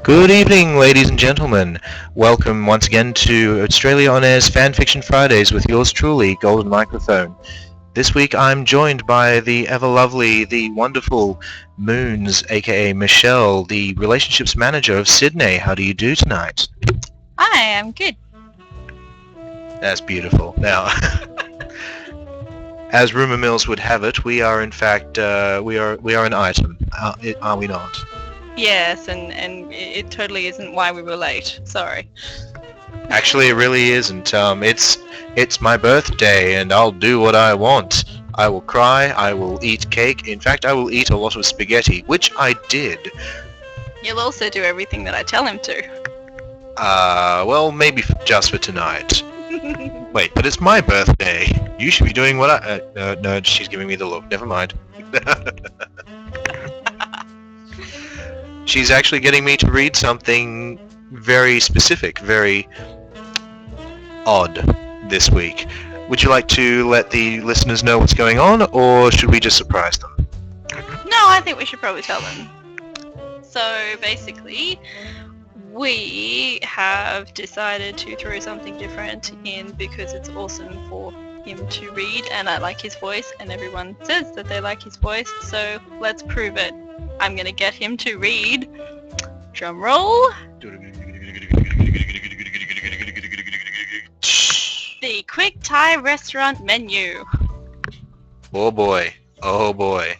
Good evening, ladies and gentlemen. Welcome once again to Australia On Air's FanFiction Fridays with yours truly, Golden Microphone. This week I'm joined by the ever-lovely, the wonderful Moons, aka Michelle, the relationships manager of Sydney. How do you do tonight? Hi, I'm good. That's beautiful. Now, as rumor mills would have it, we are in fact we are an item, are we not? Yes, and it totally isn't why we were late. Sorry. Actually, it really isn't. It's my birthday, and I'll do what I want. I will cry. I will eat cake. In fact, I will eat a lot of spaghetti, which I did. You'll also do everything that I tell him to. Well, maybe just for tonight. Wait, but it's my birthday. You should be doing what I... no, she's giving me the look. Never mind. She's actually getting me to read something very specific, very odd this week. Would you like to let the listeners know what's going on, or should we just surprise them? No, I think we should probably tell them. So, basically, we have decided to throw something different in because it's awesome for him to read, and I like his voice, and everyone says that they like his voice, so let's prove it. I'm gonna get him to read. Drum roll. The Quick Thai restaurant menu. Oh boy. Oh boy.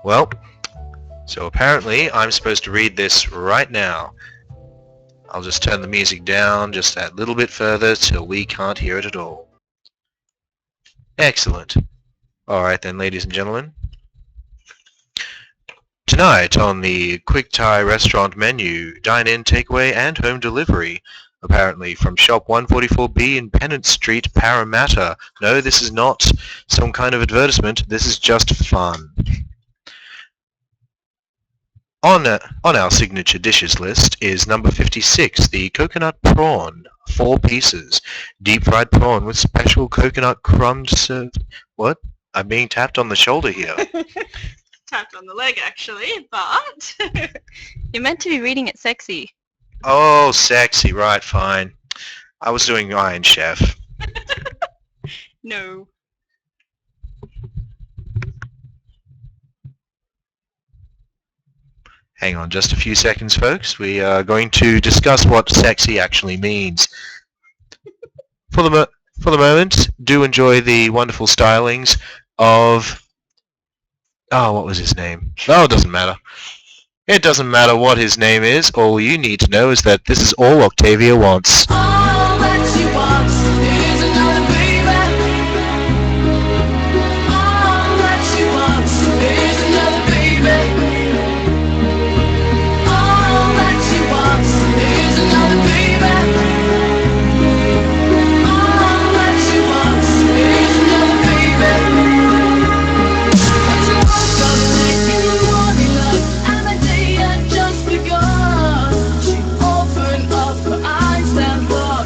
Well, so apparently I'm supposed to read this right now. I'll just turn the music down just that little bit further till we can't hear it at all. Excellent. Alright then, ladies and gentlemen. Tonight on the Quick Thai restaurant menu, dine-in, takeaway, and home delivery. Apparently from shop 144B in Pennant Street, Parramatta. No, this is not some kind of advertisement. This is just fun. On our signature dishes list is number 56, the coconut prawn, 4 pieces. Deep fried prawn with special coconut crumbs served. What? I'm being tapped on the shoulder here. Tapped on the leg, actually, but you're meant to be reading it sexy. Oh, sexy, right, fine. I was doing Iron Chef. No. Hang on just a few seconds, folks. We are going to discuss what sexy actually means. For the moment, do enjoy the wonderful stylings of... Oh, what was his name? Oh, it doesn't matter. It doesn't matter what his name is. All you need to know is that this is all Octavia wants. All that she wants is another baby. All that she wants is another baby. All that she wants is another baby. All that she wants is another baby. Doesn't make me want love, and the day had just begun. She opened up her eyes and thought.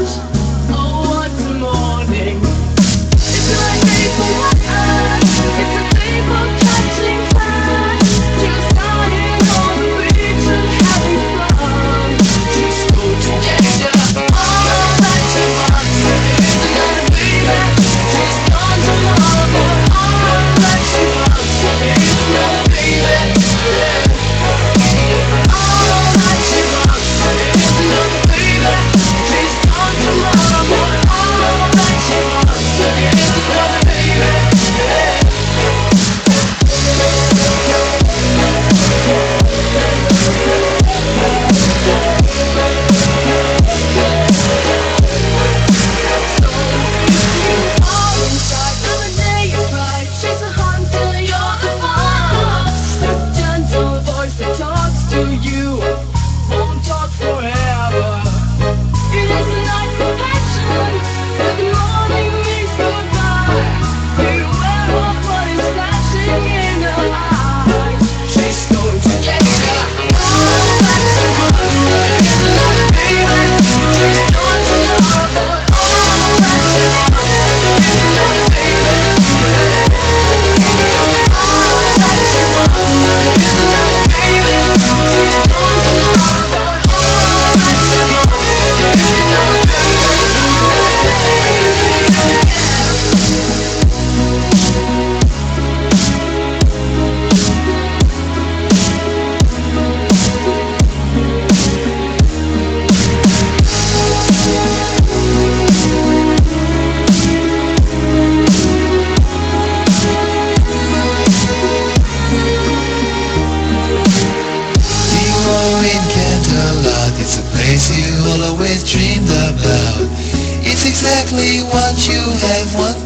exactly what you have wanted.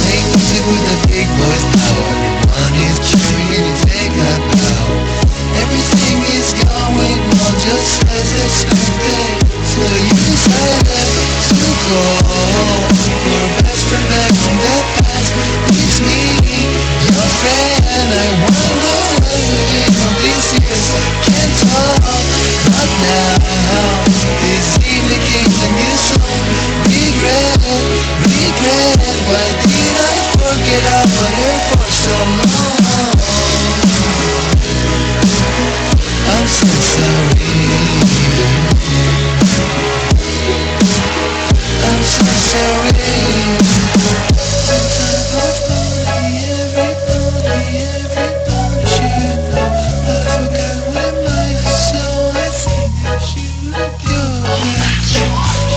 Make music with a big boy's power. One is cherry and his head got power. Everything is going on just as expected. So you decided to go. Your best friend back from that past. It's me, your friend. I wonder where we've been all these years. Can't talk, not now. This evening came a new song. Regret, regret. Why did I forget about her for so long? I'm so sorry. I'm so sorry. Everybody should know. I forgot where my soul. I think I should go back.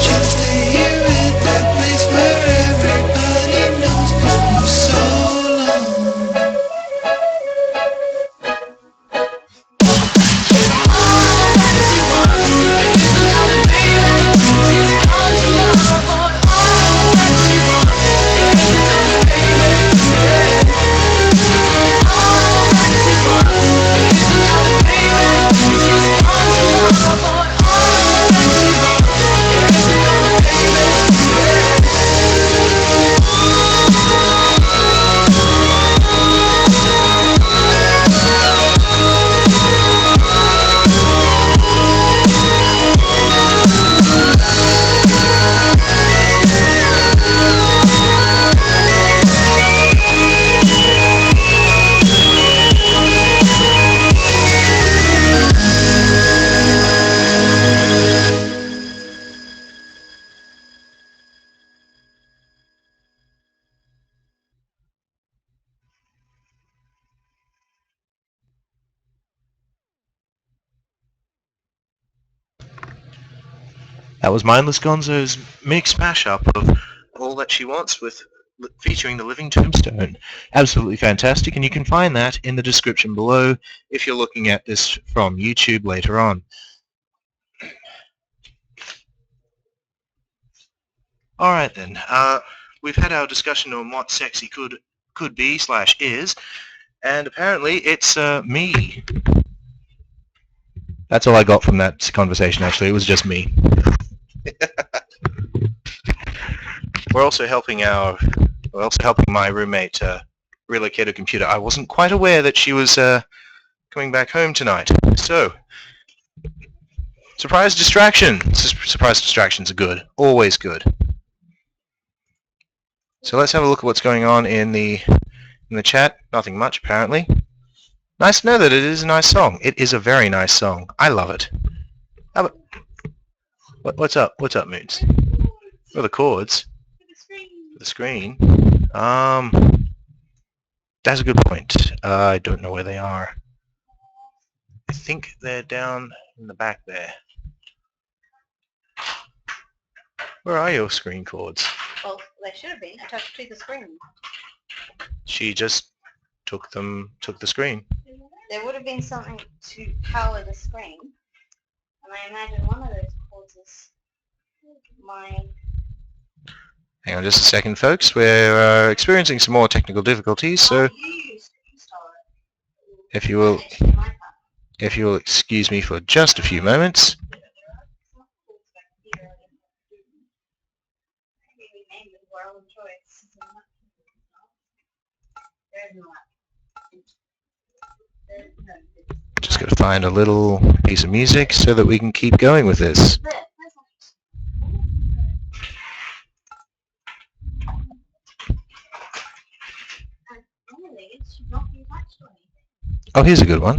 Just stay here at that place where everybody knows for so long. That was Mindless Gonzo's mixed mashup of All That She Wants with featuring the Living Tombstone. Absolutely fantastic, and you can find that in the description below if you're looking at this from YouTube later on. Alright then, we've had our discussion on what sexy could be / is, and apparently it's me. That's all I got from that conversation actually, it was just me. We're also helping my roommate relocate her computer. I wasn't quite aware that she was coming back home tonight. So, surprise distraction. Surprise distractions are good. Always good. So let's have a look at what's going on in the chat. Nothing much apparently. Nice to know that it is a nice song. It is a very nice song. I love it. How about, what's up? What's up, Moods? What are the chords? The screen. That's a good point. I don't know where they are. I think they're down in the back there. Where are your screen chords? Well, they should have been attached to the screen. She just took the screen. There would have been something to power the screen, and I imagine one of those cords is my... Hang on just a second, folks. We're experiencing some more technical difficulties, so if you will excuse me for just a few moments. Just got to find a little piece of music so that we can keep going with this. Oh, here's a good one.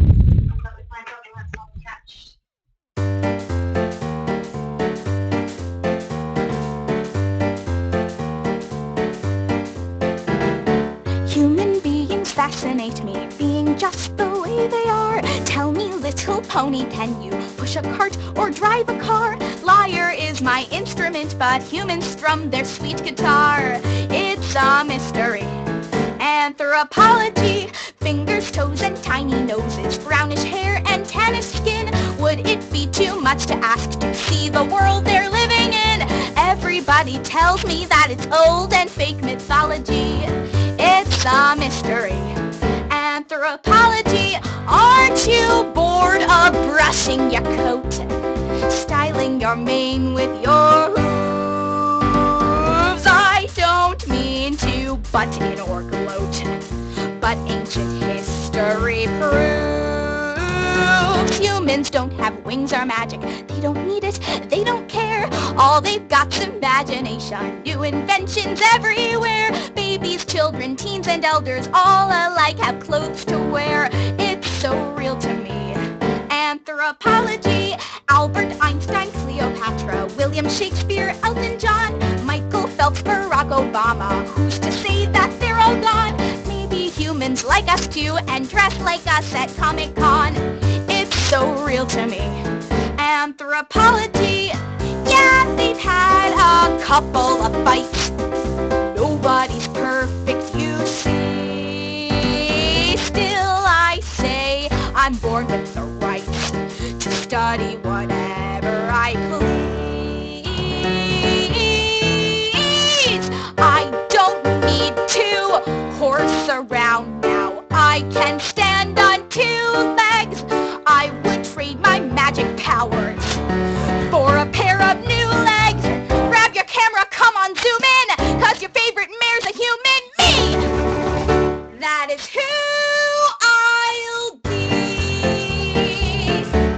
Human beings fascinate me, being just the way they are. Tell me, little pony, can you push a cart or drive a car? Lyre is my instrument, but humans strum their sweet guitar. It's a mystery. Anthropology, fingers, toes, and tiny noses, brownish hair and and tennis skin. Would it be too much to ask to see the world they're living in? Everybody tells me that it's old and fake mythology. It's a mystery. Anthropology. Aren't you bored of brushing your coat, styling your mane with your hooves? I don't mean to butt in or gloat, but ancient history proves humans don't have wings or magic. They don't need it, they don't care. All they've got's imagination, new inventions everywhere. Babies, children, teens, and elders all alike have clothes to wear. It's so real to me. Anthropology. Albert Einstein, Cleopatra, William Shakespeare, Elton John, Michael Phelps, Barack Obama. Who's to say that they're all gone? Maybe humans like us too and dress like us at Comic-Con. It's so real to me. Anthropology. Yeah, they've had a couple of fights. Nobody's perfect, you see. Still I say I'm born with the right to study whatever I please. I don't need to horse around now. I can stand on 2 legs. I would trade my magic powers for a pair of new legs. Grab your camera, come on, zoom in, 'cause your favorite mare's a human, me! That is who I'll be.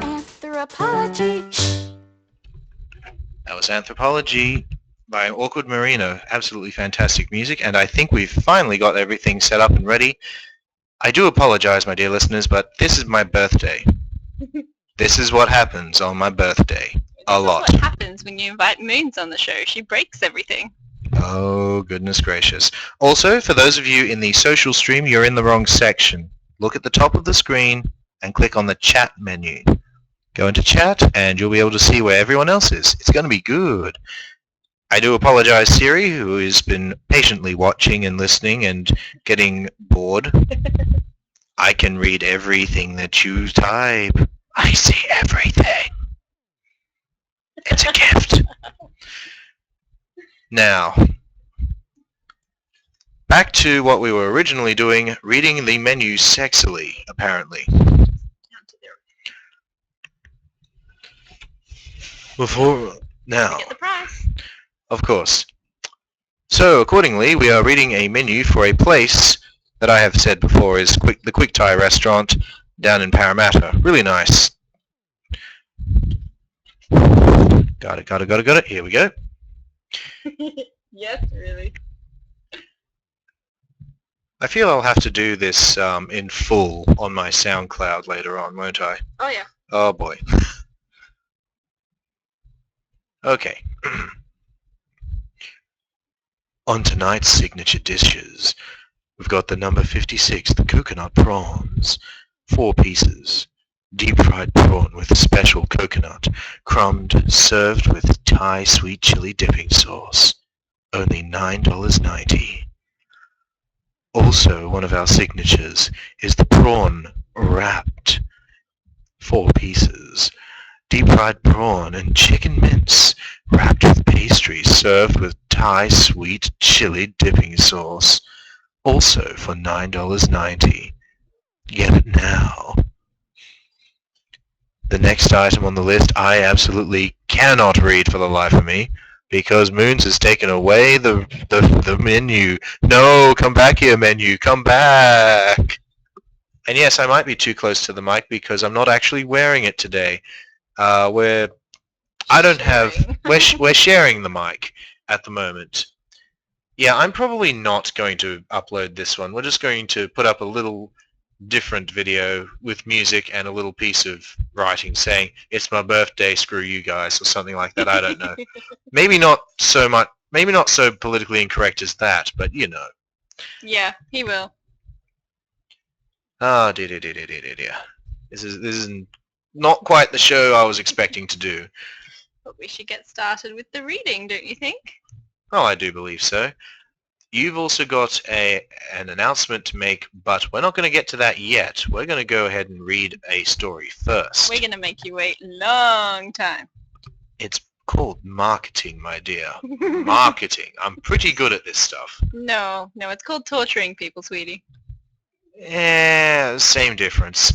Anthropology. That was Anthropology by AwkwardMarina. Absolutely fantastic music, and I think we've finally got everything set up and ready. I do apologize, my dear listeners, but this is my birthday. This is what happens on my birthday. A lot. That's what happens when you invite Moons on the show. She breaks everything. Oh, goodness gracious. Also, for those of you in the social stream, you're in the wrong section. Look at the top of the screen and click on the chat menu. Go into chat and you'll be able to see where everyone else is. It's going to be good. I do apologize, Siri, who has been patiently watching and listening and getting bored. I can read everything that you type. I see everything. It's a gift. Now, back to what we were originally doing, reading the menu sexily, apparently. Now, Get the price. of course. So, accordingly, we are reading a menu for a place that I have said before is the Quick Thai restaurant down in Parramatta. Really nice. Got it. Here we go. Yes, really. I feel I'll have to do this in full on my SoundCloud later on, won't I? Oh, yeah. Oh boy. Okay. On tonight's signature dishes, we've got the number 56, the coconut prawns, 4 pieces. Deep fried prawn with special coconut, crumbed, served with Thai sweet chili dipping sauce. Only $9.90. Also, one of our signatures is the prawn wrapped. 4 pieces. Deep fried prawn and chicken mince, wrapped with pastry, served with Thai sweet chili dipping sauce. Also for $9.90. Get it now. The next item on the list I absolutely cannot read for the life of me because Moons has taken away the menu. No, come back here, menu, come back. And yes, I might be too close to the mic because I'm not actually wearing it today. We're sharing the mic at the moment. Yeah, I'm probably not going to upload this one. We're just going to put up a little different video with music and a little piece of writing saying it's my birthday, screw you guys, or something like that. I don't know. Maybe not so politically incorrect as that, but you know. Yeah, he will. Ah, dear. This is not quite the show I was expecting to do. But we should get started with the reading, don't you think? Oh, I do believe so. you've also got an announcement to make, but we're not going to get to that yet. We're going to go ahead and read a story first. We're gonna make you wait a long time. It's called marketing, my dear. Marketing. I'm pretty good at this stuff. No, it's called torturing people, sweetie. Same difference.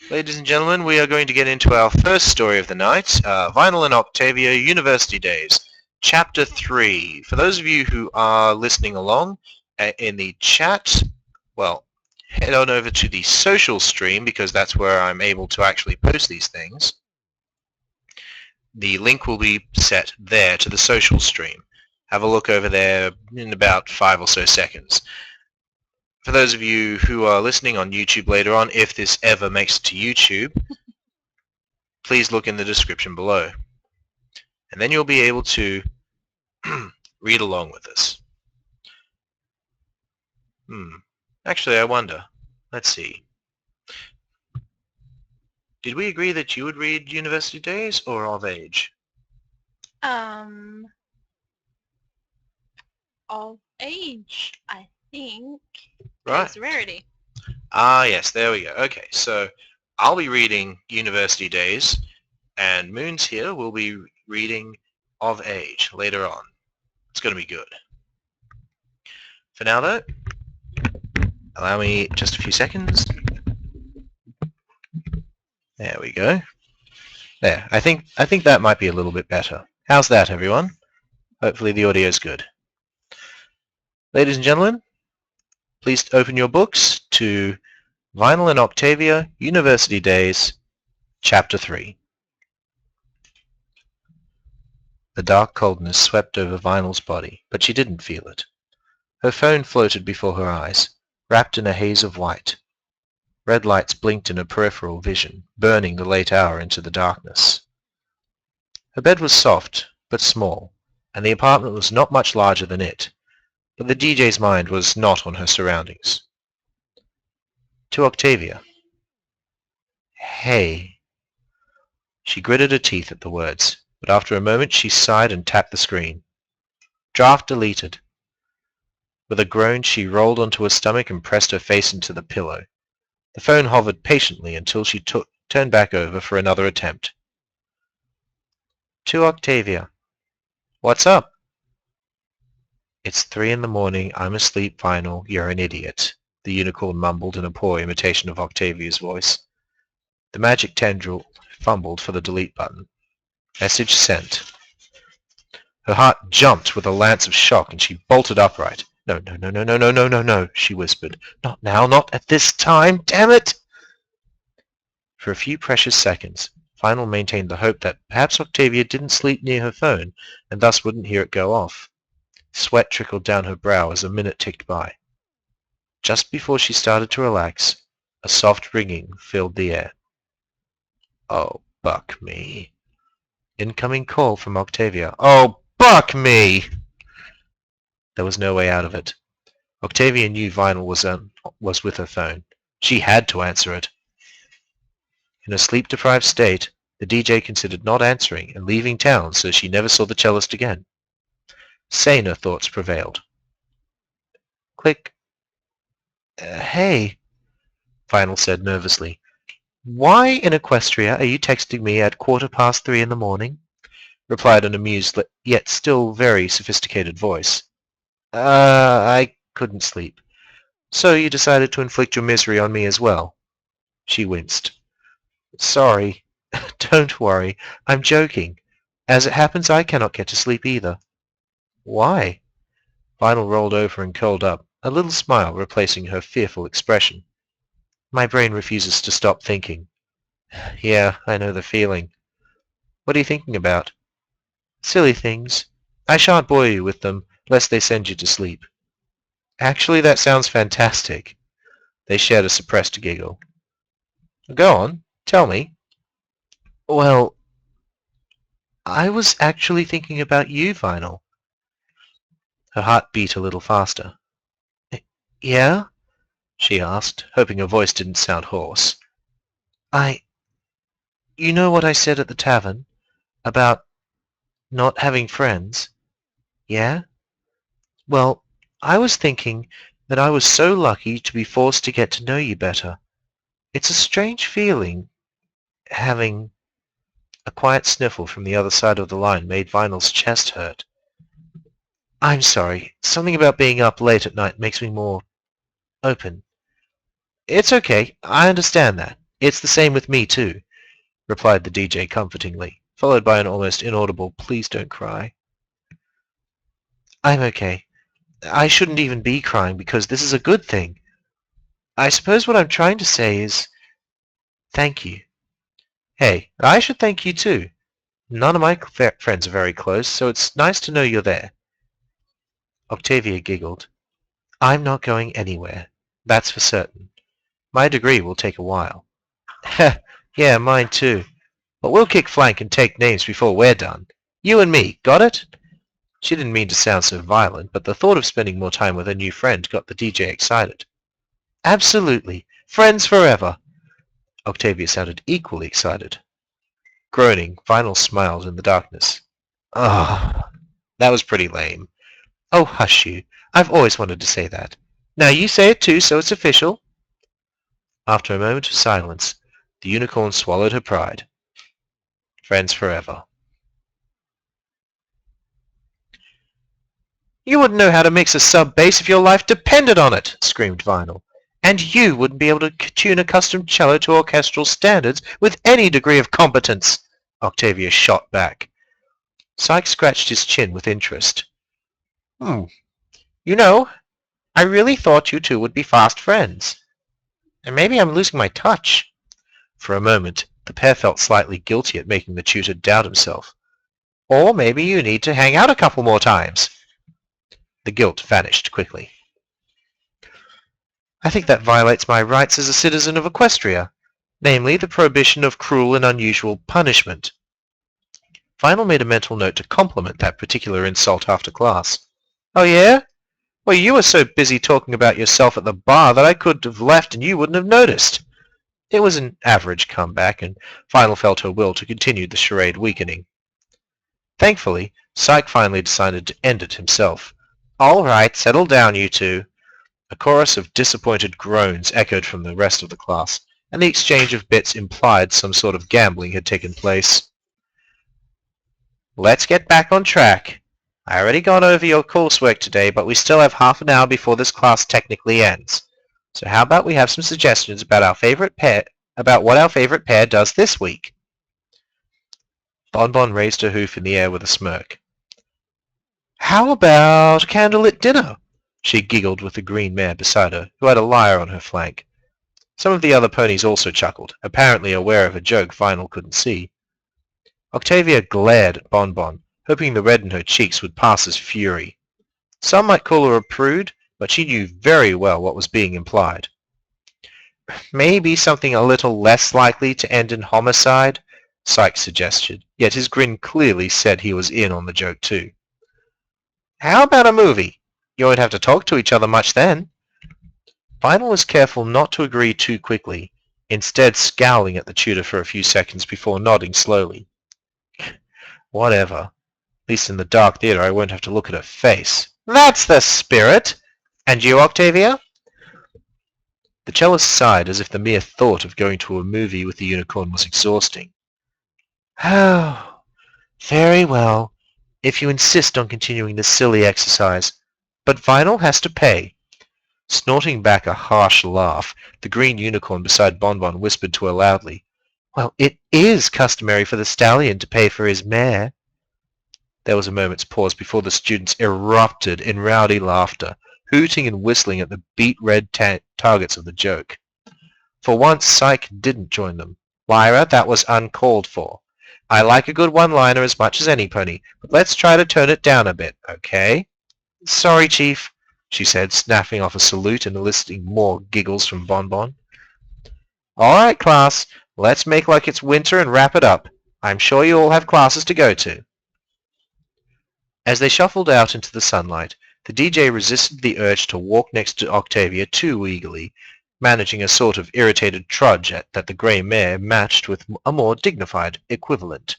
Ladies and gentlemen, we are going to get into our first story of the night, Vinyl and Octavia University Days, Chapter 3. For those of you who are listening along in the chat, well, head on over to the social stream because that's where I'm able to actually post these things. The link will be set there to the social stream. Have a look over there in about 5 or so seconds. For those of you who are listening on YouTube later on, if this ever makes it to YouTube, please look in the description below. And then you'll be able to read along with us. Actually, I wonder. Let's see. Did we agree that you would read University Days or Of Age? Of age, I think. Right. It's rarity. Ah, yes, there we go. Okay, so I'll be reading University Days, and Moons here will be reading Of Age later on. It's going to be good. For now, though, allow me just a few seconds. There we go. There, I think that might be a little bit better. How's that, everyone? Hopefully the audio's good. Ladies and gentlemen, please open your books to Vinyl and Octavia University Days, Chapter 3. The dark coldness swept over Vinyl's body, but she didn't feel it. Her phone floated before her eyes, wrapped in a haze of white. Red lights blinked in her peripheral vision, burning the late hour into the darkness. Her bed was soft, but small, and the apartment was not much larger than it, but the DJ's mind was not on her surroundings. To Octavia. Hey. She gritted her teeth at the words, but after a moment she sighed and tapped the screen. Draft deleted. With a groan she rolled onto her stomach and pressed her face into the pillow. The phone hovered patiently until she turned back over for another attempt. To Octavia. What's up? It's 3 in the morning. I'm asleep, Vinyl. You're an idiot, the unicorn mumbled in a poor imitation of Octavia's voice. The magic tendril fumbled for the delete button. Message sent. Her heart jumped with a lance of shock and she bolted upright. No, she whispered. Not now, not at this time, damn it! For a few precious seconds, Vinyl maintained the hope that perhaps Octavia didn't sleep near her phone and thus wouldn't hear it go off. Sweat trickled down her brow as a minute ticked by. Just before she started to relax, a soft ringing filled the air. Oh, buck me. Incoming call from Octavia. Oh, buck me! There was no way out of it. Octavia knew Vinyl was with her phone. She had to answer it. In a sleep-deprived state, the DJ considered not answering and leaving town so she never saw the cellist again. Saner thoughts prevailed. Click. Hey, Vinyl said nervously. Why in Equestria are you texting me at 3:15 in the morning? Replied an amused yet still very sophisticated voice. I couldn't sleep. So you decided to inflict your misery on me as well? She winced. Sorry. Don't worry. I'm joking. As it happens, I cannot get to sleep either. Why? Vinyl rolled over and curled up, a little smile replacing her fearful expression. My brain refuses to stop thinking. Yeah, I know the feeling. What are you thinking about? Silly things. I shan't bore you with them, lest they send you to sleep. Actually, that sounds fantastic. They shared a suppressed giggle. Go on, tell me. Well, I was actually thinking about you, Vinyl. Her heart beat a little faster. Yeah? She asked, hoping her voice didn't sound hoarse. You know what I said at the tavern? About not having friends? Yeah? Well, I was thinking that I was so lucky to be forced to get to know you better. It's a strange feeling having... A quiet sniffle from the other side of the line made Vinyl's chest hurt. I'm sorry. Something about being up late at night makes me more open. It's okay. I understand that. It's the same with me, too, replied the DJ comfortingly, followed by an almost inaudible please don't cry. I'm okay. I shouldn't even be crying because this is a good thing. I suppose what I'm trying to say is thank you. Hey, I should thank you too. None of my friends are very close, so it's nice to know you're there. Octavia giggled. I'm not going anywhere. That's for certain. My degree will take a while. Yeah, mine too. But we'll kick flank and take names before we're done. You and me, got it? She didn't mean to sound so violent, but the thought of spending more time with her new friend got the DJ excited. Absolutely. Friends forever. Octavia sounded equally excited. Groaning, Vinyl smiled in the darkness. Ah, that was pretty lame. Oh, hush you. I've always wanted to say that. Now you say it too, so it's official. After a moment of silence, the unicorn swallowed her pride. Friends forever. You wouldn't know how to mix a sub-bass if your life depended on it, screamed Vinyl. And you wouldn't be able to tune a custom cello to orchestral standards with any degree of competence, Octavia shot back. Sykes scratched his chin with interest. You know, I really thought you two would be fast friends. And maybe I'm losing my touch. For a moment, the pair felt slightly guilty at making the tutor doubt himself. Or maybe you need to hang out a couple more times. The guilt vanished quickly. I think that violates my rights as a citizen of Equestria, namely the prohibition of cruel and unusual punishment. Vinyl made a mental note to compliment that particular insult after class. Oh yeah? Well, you were so busy talking about yourself at the bar that I could have left and you wouldn't have noticed. It was an average comeback, and Vinyl felt her will to continue the charade weakening. Thankfully, Syke finally decided to end it himself. All right, settle down, you two. A chorus of disappointed groans echoed from the rest of the class, and the exchange of bits implied some sort of gambling had taken place. Let's get back on track. I already gone over your coursework today, but we still have half an hour before this class technically ends. So how about we have some suggestions about what our favorite pair does this week? Bonbon raised her hoof in the air with a smirk. How about a candlelit dinner? She giggled with the green mare beside her, who had a lyre on her flank. Some of the other ponies also chuckled, apparently aware of a joke Vinyl couldn't see. Octavia glared at Bonbon, hoping the red in her cheeks would pass as fury. Some might call her a prude, but she knew very well what was being implied. Maybe something a little less likely to end in homicide, Sykes suggested, yet his grin clearly said he was in on the joke too. How about a movie? You won't have to talk to each other much then. Vinyl was careful not to agree too quickly, instead scowling at the tutor for a few seconds before nodding slowly. Whatever. At least in the dark theatre I won't have to look at her face. That's the spirit! And you, Octavia? The cellist sighed as if the mere thought of going to a movie with the unicorn was exhausting. Oh, very well, if you insist on continuing this silly exercise. But Vinyl has to pay. Snorting back a harsh laugh, the green unicorn beside Bonbon whispered to her loudly, Well, it is customary for the stallion to pay for his mare. There was a moment's pause before the students erupted in rowdy laughter, hooting and whistling at the beet-red targets of the joke. For once, Syke didn't join them. Lyra, that was uncalled for. I like a good one-liner as much as any pony, but let's try to tone it down a bit, okay? Sorry, Chief, she said, snapping off a salute and eliciting more giggles from Bonbon. All right, class, let's make like it's winter and wrap it up. I'm sure you all have classes to go to. As they shuffled out into the sunlight, the DJ resisted the urge to walk next to Octavia too eagerly, managing a sort of irritated trudge that the grey mare matched with a more dignified equivalent.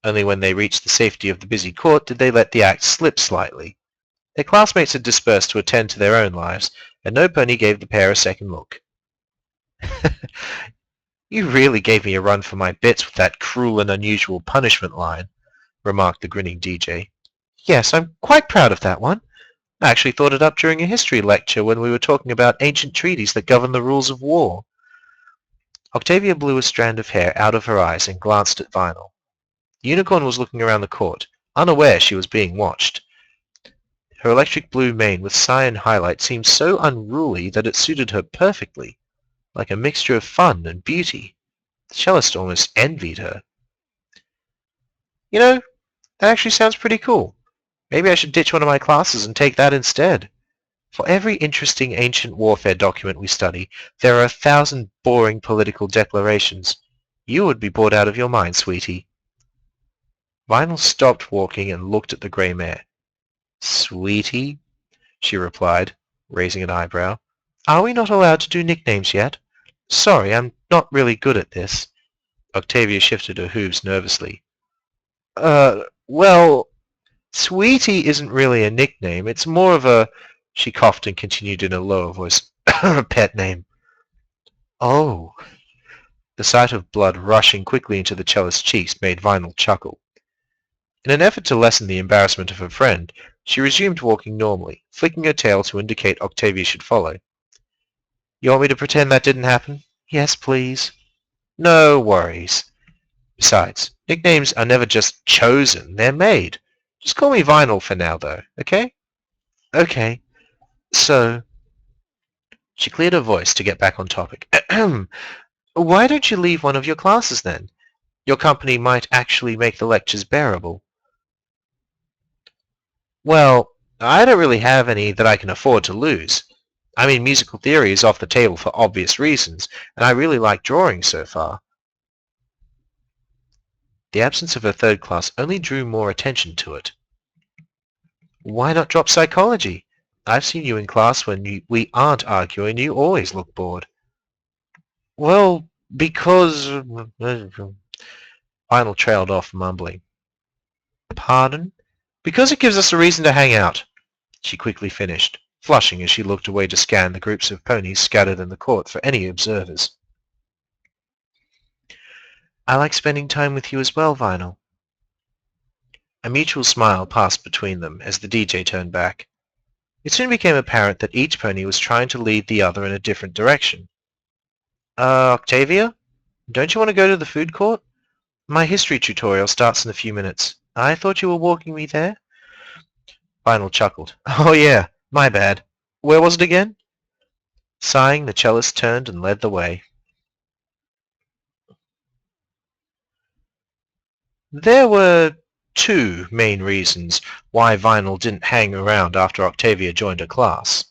Only when they reached the safety of the busy court did they let the act slip slightly. Their classmates had dispersed to attend to their own lives, and Nopony gave the pair a second look. You really gave me a run for my bits with that cruel and unusual punishment line, remarked the grinning DJ. Yes, I'm quite proud of that one. I actually thought it up during a history lecture when we were talking about ancient treaties that govern the rules of war. Octavia blew a strand of hair out of her eyes and glanced at Vinyl. The unicorn was looking around the court, unaware she was being watched. Her electric blue mane with cyan highlight seemed so unruly that it suited her perfectly, like a mixture of fun and beauty. The cellist almost envied her. You know, that actually sounds pretty cool. Maybe I should ditch one of my classes and take that instead. For every interesting ancient warfare document we study, there are 1,000 boring political declarations. You would be bored out of your mind, sweetie. Vinyl stopped walking and looked at the grey mare. Sweetie, she replied, raising an eyebrow. Are we not allowed to do nicknames yet? Sorry, I'm not really good at this. Octavia shifted her hooves nervously. Well, Sweetie isn't really a nickname. It's more of a... She coughed and continued in a lower voice. Pet name. Oh. The sight of blood rushing quickly into the cellist's cheeks made Vinyl chuckle. In an effort to lessen the embarrassment of her friend, she resumed walking normally, flicking her tail to indicate Octavia should follow. You want me to pretend that didn't happen? Yes, please. No worries. Besides, nicknames are never just chosen, they're made. Just call me Vinyl for now, though, okay? Okay. So... She cleared her voice to get back on topic. Why don't you leave one of your classes, then? Your company might actually make the lectures bearable. Well, I don't really have any that I can afford to lose. I mean, musical theory is off the table for obvious reasons, and I really like drawing so far. The absence of her third class only drew more attention to it. Why not drop psychology? I've seen you in class when we aren't arguing. You always look bored. Well, because... Vinyl trailed off, mumbling. Pardon? Because it gives us a reason to hang out, she quickly finished, flushing as she looked away to scan the groups of ponies scattered in the court for any observers. I like spending time with you as well, Vinyl. A mutual smile passed between them as the DJ turned back. It soon became apparent that each pony was trying to lead the other in a different direction. Octavia? Don't you want to go to the food court? My history tutorial starts in a few minutes. I thought you were walking me there? Vinyl chuckled. Oh yeah, my bad. Where was it again? Sighing, the cellist turned and led the way. There were two main reasons why Vinyl didn't hang around after Octavia joined her class.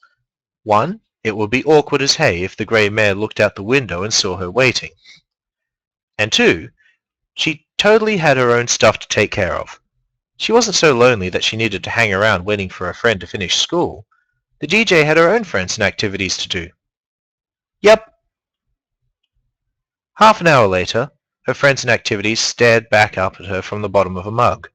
One, it would be awkward as hay if the grey mare looked out the window and saw her waiting. And two, she totally had her own stuff to take care of. She wasn't so lonely that she needed to hang around waiting for a friend to finish school. The DJ had her own friends and activities to do. Yep. Half an hour later, her friends and activities stared back up at her from the bottom of a mug.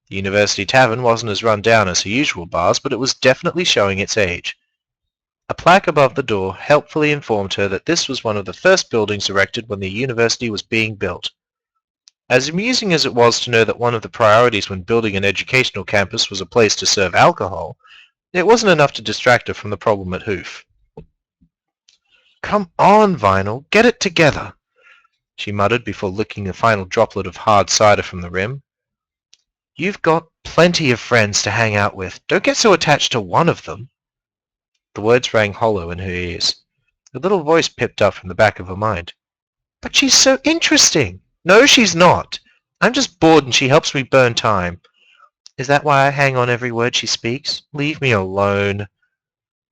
The University Tavern wasn't as run down as her usual bars, but it was definitely showing its age. A plaque above the door helpfully informed her that this was one of the first buildings erected when the university was being built. As amusing as it was to know that one of the priorities when building an educational campus was a place to serve alcohol, it wasn't enough to distract her from the problem at Hoof. Come on, Vinyl, get it together, she muttered before licking a final droplet of hard cider from the rim. You've got plenty of friends to hang out with. Don't get so attached to one of them. The words rang hollow in her ears. A little voice pipped up from the back of her mind. But she's so interesting. No, she's not. I'm just bored and she helps me burn time. Is that why I hang on every word she speaks? Leave me alone.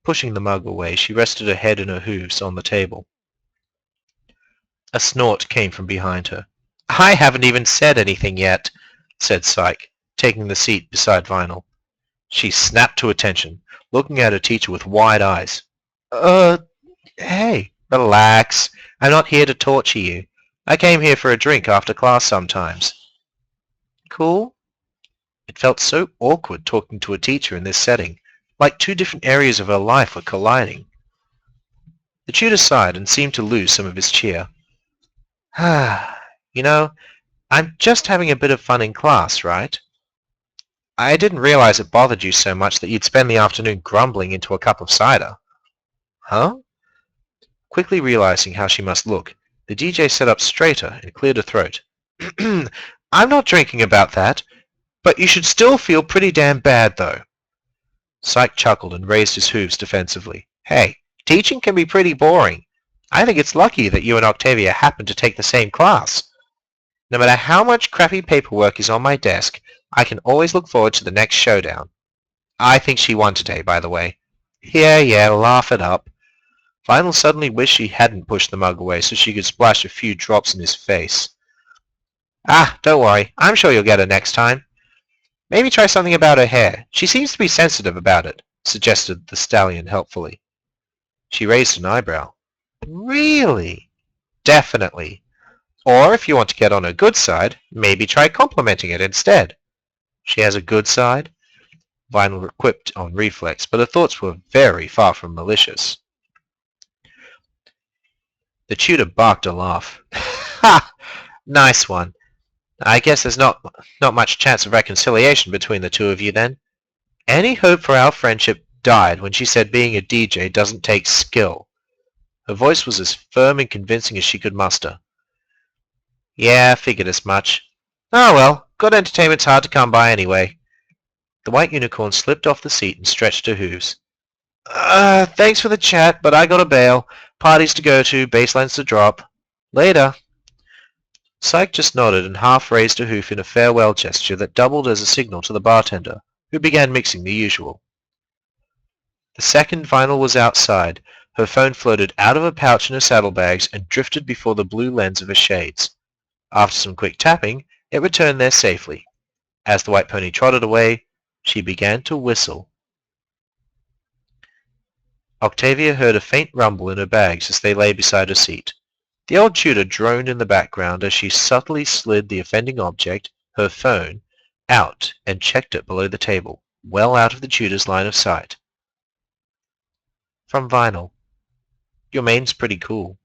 Pushing the mug away, she rested her head and her hooves on the table. A snort came from behind her. I haven't even said anything yet, said Psyche, taking the seat beside Vinyl. She snapped to attention, looking at her teacher with wide eyes. Hey, relax. I'm not here to torture you. I came here for a drink after class sometimes. Cool? It felt so awkward talking to a teacher in this setting, like two different areas of her life were colliding. The tutor sighed and seemed to lose some of his cheer. You know, I'm just having a bit of fun in class, right? I didn't realize it bothered you so much that you'd spend the afternoon grumbling into a cup of cider. Huh? Quickly realizing how she must look, the DJ sat up straighter and cleared her throat. I'm not drinking about that, but you should still feel pretty damn bad, though. Psych chuckled and raised his hooves defensively. Hey, teaching can be pretty boring. I think it's lucky that you and Octavia happen to take the same class. No matter how much crappy paperwork is on my desk, I can always look forward to the next showdown. I think she won today, by the way. Yeah, laugh it up. Vinyl suddenly wished she hadn't pushed the mug away so she could splash a few drops in his face. Don't worry. I'm sure you'll get her next time. Maybe try something about her hair. She seems to be sensitive about it, suggested the stallion helpfully. She raised an eyebrow. Really? Definitely. Or if you want to get on her good side, maybe try complimenting it instead. She has a good side? Vinyl quipped on reflex, but her thoughts were very far from malicious. The tutor barked a laugh. Ha! Nice one. I guess there's not much chance of reconciliation between the two of you then. Any hope for our friendship died when she said being a DJ doesn't take skill. Her voice was as firm and convincing as she could muster. Yeah, figured as much. Oh well, good entertainment's hard to come by anyway. The white unicorn slipped off the seat and stretched her hooves. Thanks for the chat, but I gotta bail. Parties to go to, baselines to drop. Later. Psyche just nodded and half raised a hoof in a farewell gesture that doubled as a signal to the bartender, who began mixing the usual. The second Vinyl was outside, her phone floated out of her pouch in her saddlebags and drifted before the blue lens of her shades. After some quick tapping, it returned there safely. As the white pony trotted away, she began to whistle. Octavia heard a faint rumble in her bags as they lay beside her seat. The old tutor droned in the background as she subtly slid the offending object, her phone, out and checked it below the table, well out of the tutor's line of sight. From Vinyl. Your main's pretty cool.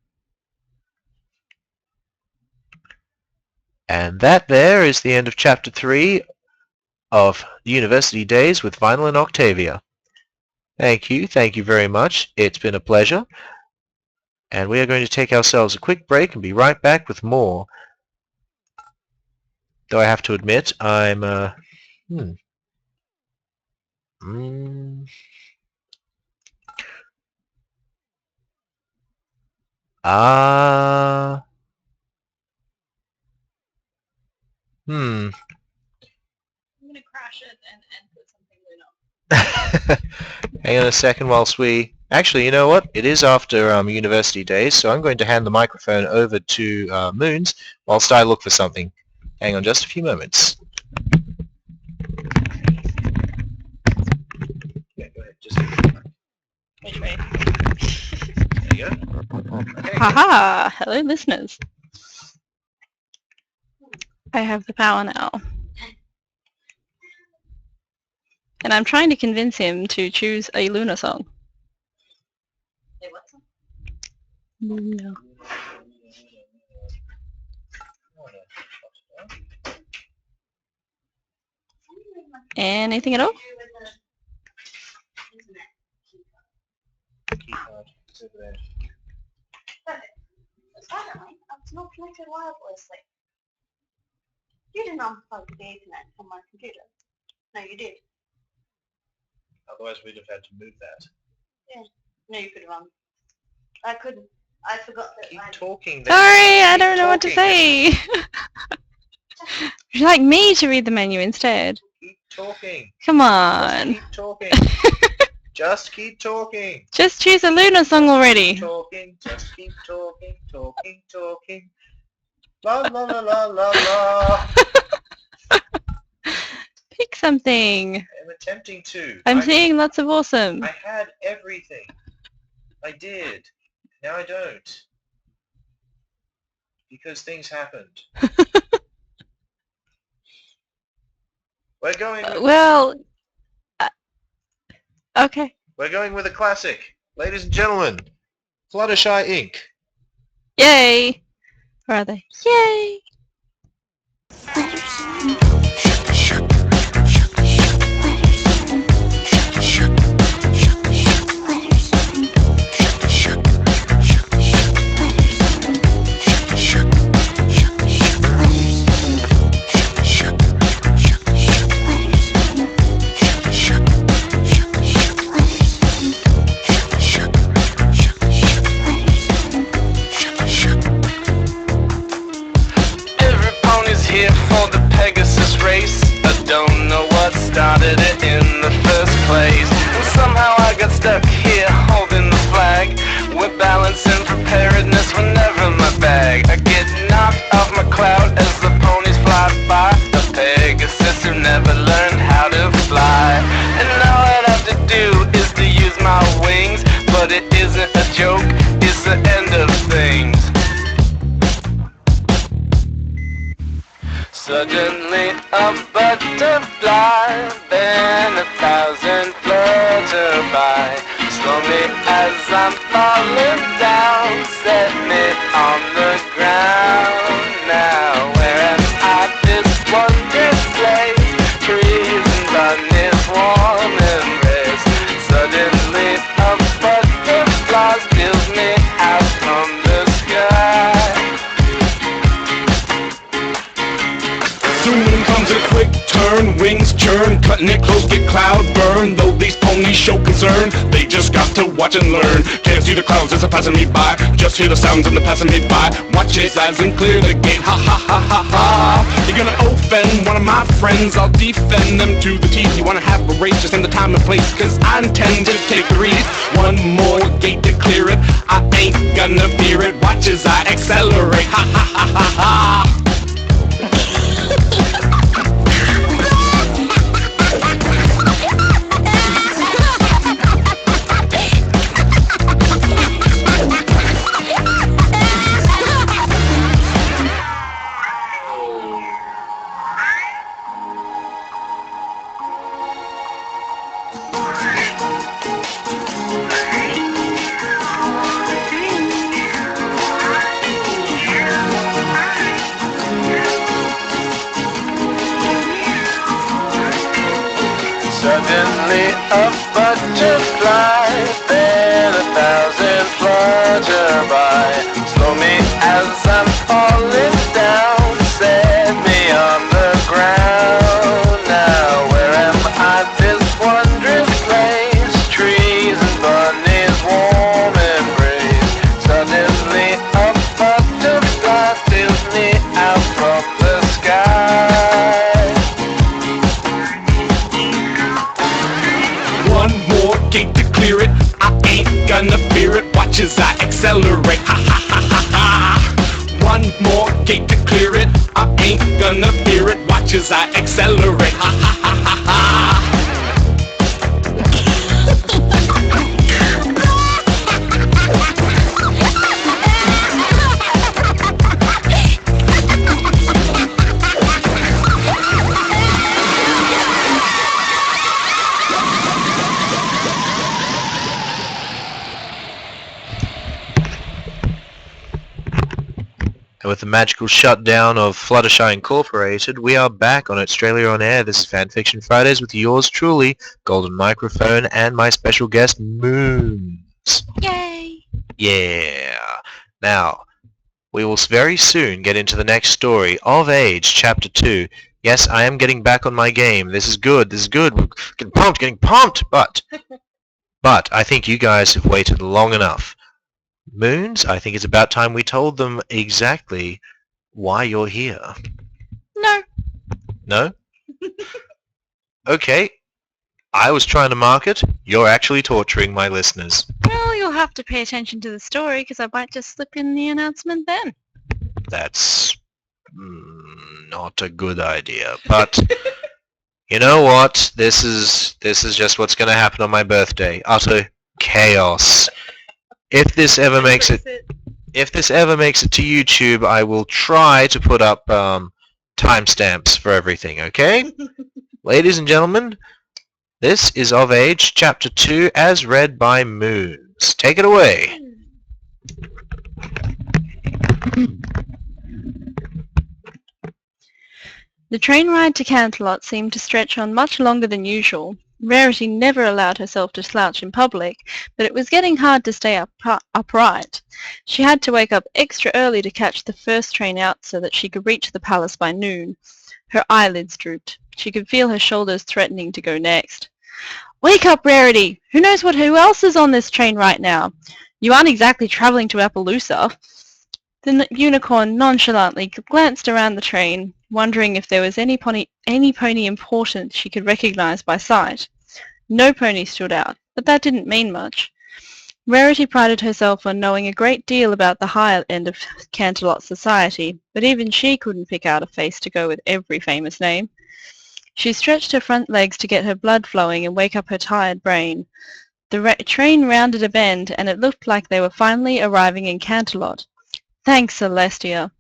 And that there is the end of Chapter 3 of University Days with Vinyl and Octavia. Thank you very much. It's been a pleasure. And we are going to take ourselves a quick break and be right back with more. Though I have to admit, I'm, I'm gonna crash it and put something lunar. Hang on a second whilst we... Actually, you know what? It is after University Days, so I'm going to hand the microphone over to Moons whilst I look for something. Hang on just a few moments. Yeah, go ahead. Just... Which way? There you go. Okay. Haha! Hello, listeners. I have the power now. And I'm trying to convince him to choose a Luna song. No. Anything at all? It's not connected wirelessly. You didn't unplug the Ethernet from my computer. No, you did. Otherwise we'd have had to move that. Yeah. No, you could have. I couldn't. I forgot that. Keep talking. Sorry, I don't know what to say. Would you like me to read the menu instead? Keep talking. Come on. Just keep talking. Just keep talking. Just choose a Luna song already. Keep talking. Just keep talking. Talking. La la la la la la. Pick something. I'm attempting to. I'm seeing lots of awesome. I had everything. I did. Now I don't. Because things happened. We're going. Well, okay. We're going with a classic, ladies and gentlemen. Fluttershy Inc. Yay! Where are they? Yay! Started it in the first place, and somehow I got stuck here holding the flag. With balance and preparedness were never my bag. I get knocked off my cloud as the ponies fly by. The Pegasus who never learned how to fly. And all I have to do is to use my wings, but it isn't a joke, it's the end of things. Suddenly a butterfly, then 1,000 flutter by. Slowly as I'm falling down, set me on the ground. Now where am I, this wondrous place? Trees and bunnies, warm embrace. Suddenly a butterfly steals me out from the sky. Soon comes a quick turn, wings churn, cutting it close, get cloud burn. Though these ponies show concern, they just got to watch and learn. Can't see the clouds as they're passing me by, just hear the sounds and they're passing me by. Watch his eyes and clear the gate, ha ha ha ha ha. You're gonna offend one of my friends, I'll defend them to the teeth. You wanna have a race, just in the time and place, cause I intend to take the read. One more gate to clear it, I ain't gonna fear it. Watch as I accelerate, ha ha ha ha ha. Suddenly a butterfly, then 1,000 flutter by. Slow me as I'm falling down, set me on the ground. Now where am I, this wondrous place? Trees and bunnies, warm embrace. Suddenly a butterfly steals me out from the sky. One more gate to clear it, I ain't gonna fear it. Watch as I accelerate, ha ha ha ha ha. One more gate to clear it, I ain't gonna fear it. Watch as I accelerate, ha ha ha ha ha. And with the magical shutdown of Fluttershy Incorporated, we are back on Australia On Air. This is FanFiction Fridays with yours truly, Golden Microphone, and my special guest, Moons. Yay! Yeah. Now, we will very soon get into the next story, Of Age, Chapter 2. Yes, I am getting back on my game. This is good. This is good. We're getting pumped. But I think you guys have waited long enough. Moons, I think it's about time we told them exactly why you're here. No. No? Okay. I was trying to market. You're actually torturing my listeners. Well, you'll have to pay attention to the story because I might just slip in the announcement then. That's not a good idea. But you know what? This is just what's going to happen on my birthday. Utter chaos. If this ever makes it to YouTube, I will try to put up timestamps for everything, okay? Ladies and gentlemen, this is Of Age, Chapter 2, as read by Moons. Take it away. The train ride to Canterlot seemed to stretch on much longer than usual. Rarity never allowed herself to slouch in public, but it was getting hard to stay upright. She had to wake up extra early to catch the first train out so that she could reach the palace by noon. Her eyelids drooped. She could feel her shoulders threatening to go next. "Wake up, Rarity! Who knows who else is on this train right now? You aren't exactly travelling to Appaloosa." The unicorn nonchalantly glanced around the train, wondering if there was any pony important she could recognize by sight. No pony stood out, but that didn't mean much. Rarity prided herself on knowing a great deal about the higher end of Canterlot society, but even she couldn't pick out a face to go with every famous name. She stretched her front legs to get her blood flowing and wake up her tired brain. The train rounded a bend, and it looked like they were finally arriving in Canterlot. Thanks, Celestia,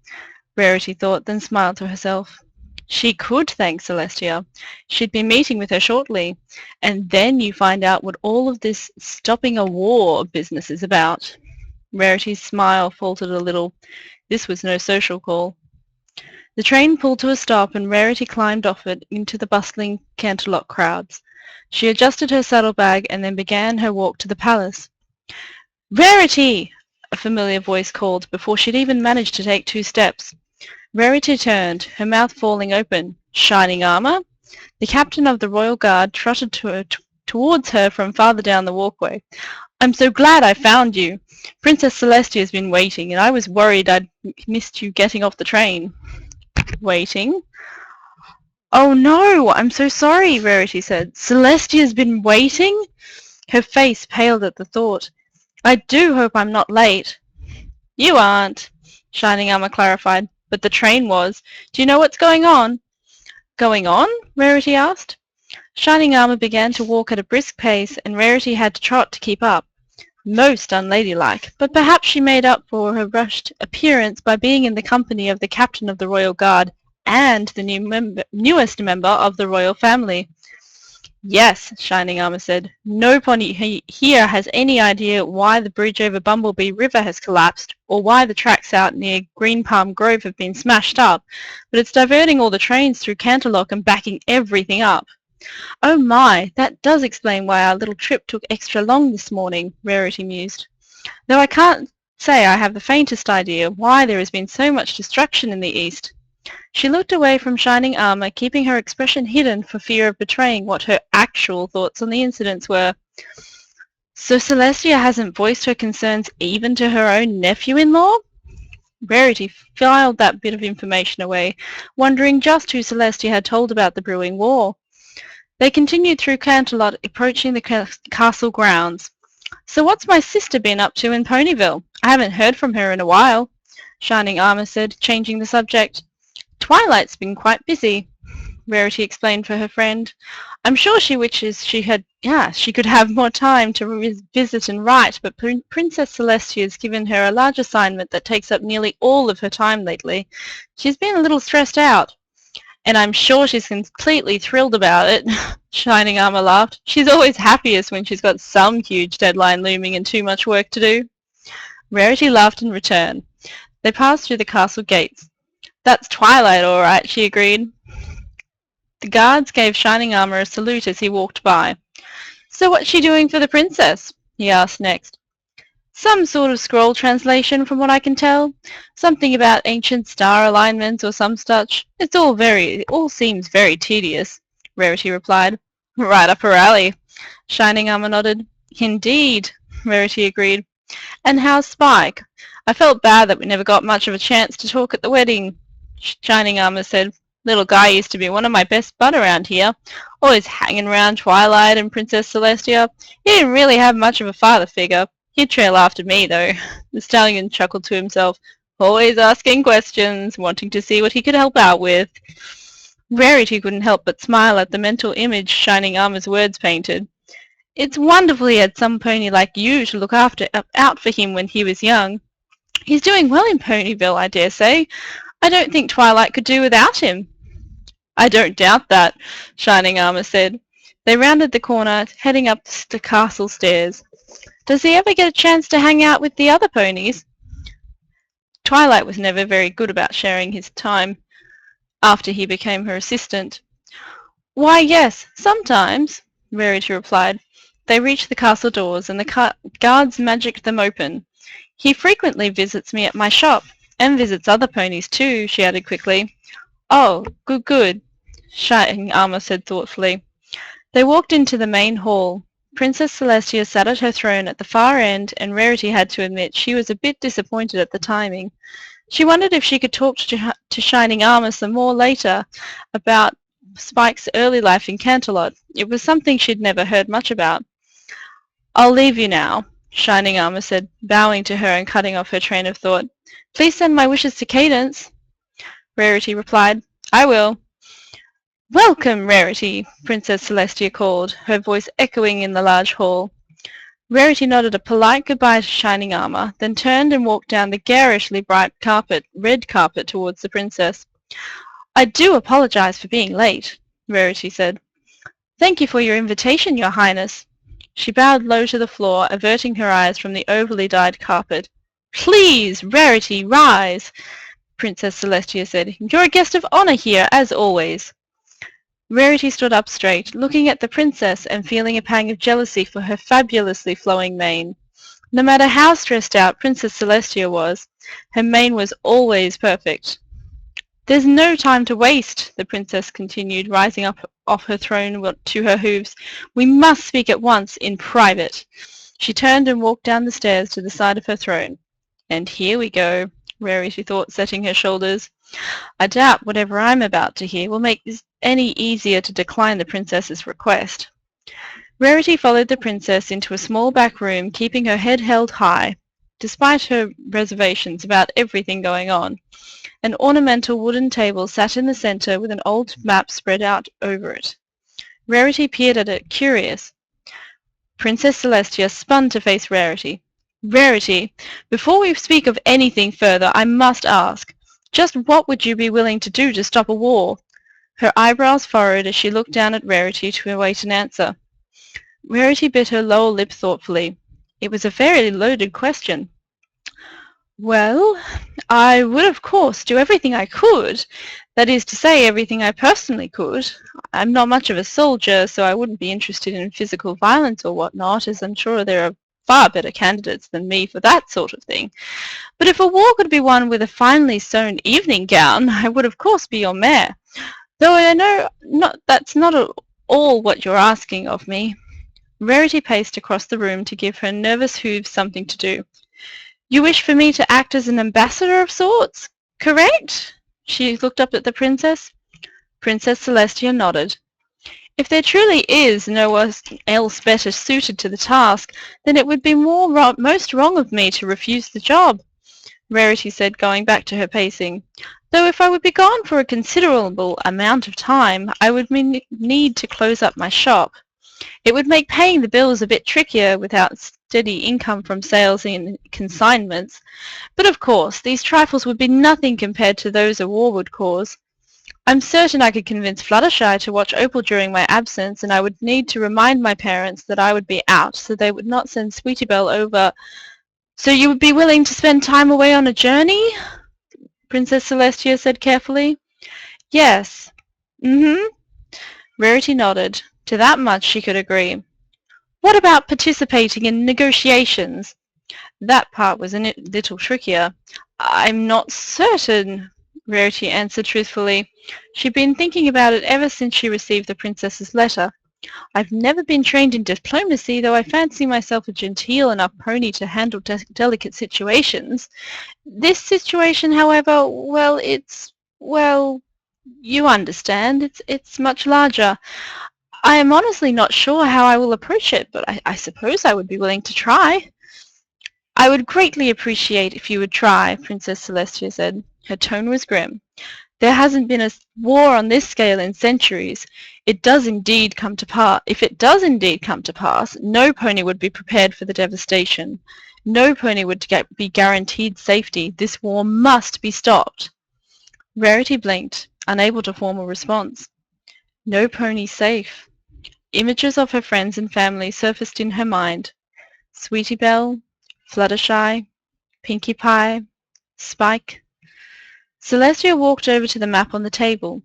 Rarity thought, then smiled to herself. She could thank Celestia. She'd be meeting with her shortly, and then you find out what all of this stopping a war business is about. Rarity's smile faltered a little. This was no social call. The train pulled to a stop, and Rarity climbed off it into the bustling Canterlot crowds. She adjusted her saddlebag and then began her walk to the palace. "Rarity!" a familiar voice called before she'd even managed to take 2 steps. Rarity turned, her mouth falling open. "Shining armour?" The captain of the Royal Guard trotted towards her from farther down the walkway. "I'm so glad I found you. Princess Celestia's been waiting, and I was worried I'd missed you getting off the train." "Waiting? Oh no, I'm so sorry," Rarity said. "Celestia's been waiting?" Her face paled at the thought. "I do hope I'm not late." "You aren't," Shining Armour clarified, "but the train was. Do you know what's going on?" "Going on?" Rarity asked. Shining Armour began to walk at a brisk pace, and Rarity had to trot to keep up. Most unladylike, but perhaps she made up for her rushed appearance by being in the company of the captain of the Royal Guard and the newest member of the royal family. "Yes," Shining Armour said. "No pony here has any idea why the bridge over Bumblebee River has collapsed or why the tracks out near Green Palm Grove have been smashed up, but it's diverting all the trains through Canterlot and backing everything up." "Oh my, that does explain why our little trip took extra long this morning," Rarity mused. "Though I can't say I have the faintest idea why there has been so much destruction in the East." She looked away from Shining Armour, keeping her expression hidden for fear of betraying what her actual thoughts on the incidents were. "So Celestia hasn't voiced her concerns even to her own nephew-in-law?" Rarity filed that bit of information away, wondering just who Celestia had told about the brewing war. They continued through Canterlot, approaching the castle grounds. "So what's my sister been up to in Ponyville? I haven't heard from her in a while," Shining Armour said, changing the subject. "Twilight's been quite busy," Rarity explained for her friend. "I'm sure she wishes she could have more time to visit and write, but Princess Celestia has given her a large assignment that takes up nearly all of her time lately. She's been a little stressed out, and I'm sure she's completely thrilled about it." Shining Armour laughed. "She's always happiest when she's got some huge deadline looming and too much work to do." Rarity laughed in return. They passed through the castle gates. "That's Twilight, all right," she agreed. The guards gave Shining Armour a salute as he walked by. "So what's she doing for the princess?" he asked next. "Some sort of scroll translation from what I can tell. Something about ancient star alignments or some such. It all seems very tedious," Rarity replied. "Right up her alley," Shining Armour nodded. "Indeed," Rarity agreed. "And how's Spike? I felt bad that we never got much of a chance to talk at the wedding," Shining Armour said. "Little guy used to be one of my best bud around here, always hanging around Twilight and Princess Celestia. He didn't really have much of a father figure. He'd trail after me, though." The stallion chuckled to himself, always asking questions, wanting to see what he could help out with. Rarity couldn't help but smile at the mental image Shining Armour's words painted. "It's wonderful he had some pony like you to look out for him when he was young. He's doing well in Ponyville, I dare say. I don't think Twilight could do without him." I don't doubt that, Shining Armour said. They rounded the corner, heading up the castle stairs. Does he ever get a chance to hang out with the other ponies? Twilight was never very good about sharing his time after he became her assistant. Why, yes, sometimes, Rarity replied. They reached the castle doors, and the guards magicked them open. He frequently visits me at my shop, and visits other ponies too, she added quickly. Oh, good, good, Shining Armour said thoughtfully. They walked into the main hall. Princess Celestia sat at her throne at the far end, and Rarity had to admit she was a bit disappointed at the timing. She wondered if she could talk to Shining Armour some more later about Spike's early life in Canterlot. It was something she'd never heard much about. I'll leave you now, Shining Armour said, bowing to her and cutting off her train of thought. Please send my wishes to Cadence. Rarity replied, I will. Welcome, Rarity, Princess Celestia called, her voice echoing in the large hall. Rarity nodded a polite goodbye to Shining Armour, then turned and walked down the garishly bright red carpet towards the princess. I do apologize for being late, Rarity said. Thank you for your invitation, Your Highness. She bowed low to the floor, averting her eyes from the overly dyed carpet. Please, Rarity, rise, Princess Celestia said. You're a guest of honor here, as always. Rarity stood up straight, looking at the princess and feeling a pang of jealousy for her fabulously flowing mane. No matter how stressed out Princess Celestia was, her mane was always perfect. There's no time to waste, the princess continued, rising up off her throne to her hooves. We must speak at once, in private. She turned and walked down the stairs to the side of her throne. And here we go, Rarity thought, setting her shoulders. I doubt whatever I'm about to hear will make this any easier to decline the princess's request. Rarity followed the princess into a small back room, keeping her head held high, despite her reservations about everything going on. An ornamental wooden table sat in the center with an old map spread out over it. Rarity peered at it, curious. Princess Celestia spun to face Rarity. Rarity, before we speak of anything further, I must ask, just what would you be willing to do to stop a war? Her eyebrows furrowed as she looked down at Rarity to await an answer. Rarity bit her lower lip thoughtfully. It was a very loaded question. Well, I would of course do everything I could. That is to say, everything I personally could. I'm not much of a soldier, so I wouldn't be interested in physical violence or whatnot, as I'm sure there are far better candidates than me for that sort of thing. But if a war could be won with a finely sewn evening gown, I would of course be your mare. Though I know that's not at all what you're asking of me. Rarity paced across the room to give her nervous hooves something to do. You wish for me to act as an ambassador of sorts, correct? She looked up at the princess. Princess Celestia nodded. If there truly is no one else better suited to the task, then it would be most wrong of me to refuse the job, Rarity said, going back to her pacing. Though if I would be gone for a considerable amount of time, I would need to close up my shop. It would make paying the bills a bit trickier without steady income from sales and consignments. But of course, these trifles would be nothing compared to those a war would cause. I'm certain I could convince Fluttershy to watch Opal during my absence, and I would need to remind my parents that I would be out, so they would not send Sweetie Belle over. So you would be willing to spend time away on a journey? Princess Celestia said carefully. Yes. Rarity nodded. To that much she could agree. What about participating in negotiations? That part was a little trickier. I'm not certain, Rarity answered truthfully. She'd been thinking about it ever since she received the princess's letter. I've never been trained in diplomacy, though I fancy myself a genteel enough pony to handle delicate situations. This situation, however, you understand, it's much larger. I am honestly not sure how I will approach it, but I suppose I would be willing to try. I would greatly appreciate if you would try, Princess Celestia said. Her tone was grim. There hasn't been a war on this scale in centuries. If it does indeed come to pass, no pony would be prepared for the devastation. No pony would be guaranteed safety. This war must be stopped. Rarity blinked. unable to form a response. No pony safe. Images of her friends and family surfaced in her mind. Sweetie Belle, Fluttershy, Pinkie Pie, Spike. Celestia walked over to the map on the table.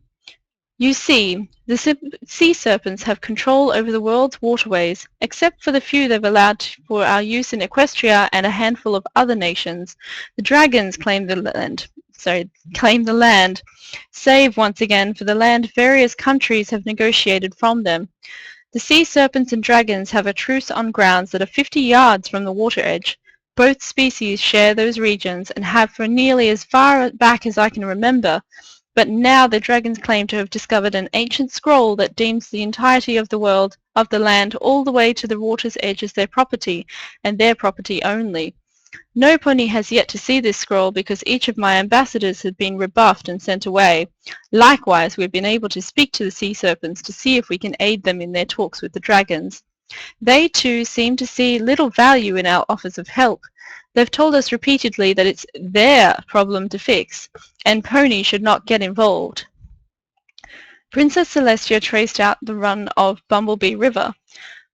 You see, the sea serpents have control over the world's waterways, except for the few they've allowed for our use in Equestria and a handful of other nations. The dragons claim the land, save once again for the land various countries have negotiated from them. The sea serpents and dragons have a truce on grounds that are 50 yards from the water edge. Both species share those regions and have for nearly as far back as I can remember, but now the dragons claim to have discovered an ancient scroll that deems the entirety of the world, of the land, all the way to the water's edge as their property, and their property only. Nopony has yet to see this scroll because each of my ambassadors has been rebuffed and sent away. Likewise, we've been able to speak to the sea serpents to see if we can aid them in their talks with the dragons. They, too, seem to see little value in our offers of help. They've told us repeatedly that it's their problem to fix, and Pony should not get involved. Princess Celestia traced out the run of Bumblebee River.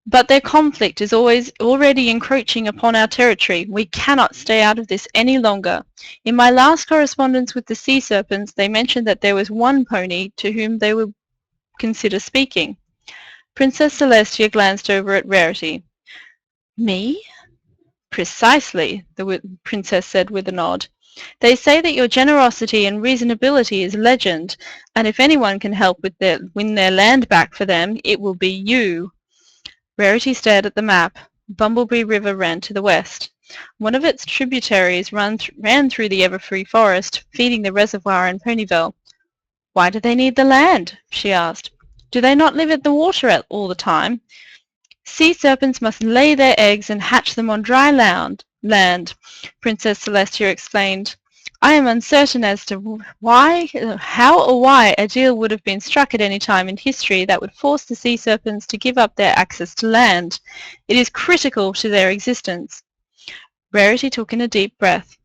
But their conflict is already encroaching upon our territory. We cannot stay out of this any longer. In my last correspondence with the sea serpents, they mentioned that there was one pony to whom they would consider speaking. Princess Celestia glanced over at Rarity. Me? Precisely, the princess said with a nod. They say that your generosity and reasonability is legend, and if anyone can help win their land back for them, it will be you. Rarity stared at the map. Bumblebee River ran to the west. One of its tributaries ran through the Everfree Forest, feeding the reservoir in Ponyville. Why do they need the land? She asked. Do they not live at the water all the time? Sea serpents must lay their eggs and hatch them on dry land, Princess Celestia explained. I am uncertain as to how or why a deal would have been struck at any time in history that would force the sea serpents to give up their access to land. It is critical to their existence. Rarity took in a deep breath.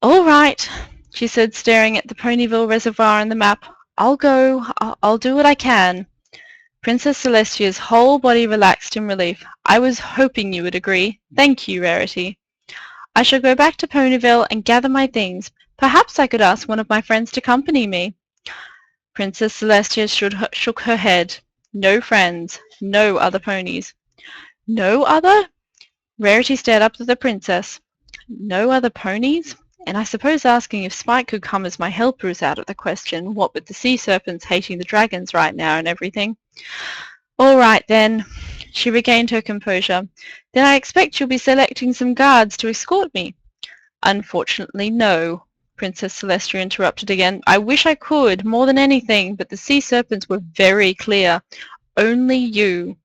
All right, she said, staring at the Ponyville Reservoir and the map. I'll go. I'll do what I can. Princess Celestia's whole body relaxed in relief. I was hoping you would agree. Thank you, Rarity. I shall go back to Ponyville and gather my things. Perhaps I could ask one of my friends to accompany me. Princess Celestia shook her head. No friends. No other ponies. No other? Rarity stared up at the princess. No other ponies? And I suppose asking if Spike could come as my helper is out of the question, what with the sea serpents hating the dragons right now and everything. All right, then. She regained her composure. Then I expect you'll be selecting some guards to escort me. Unfortunately, no, Princess Celestia interrupted again. I wish I could, more than anything, but the sea serpents were very clear. Only you.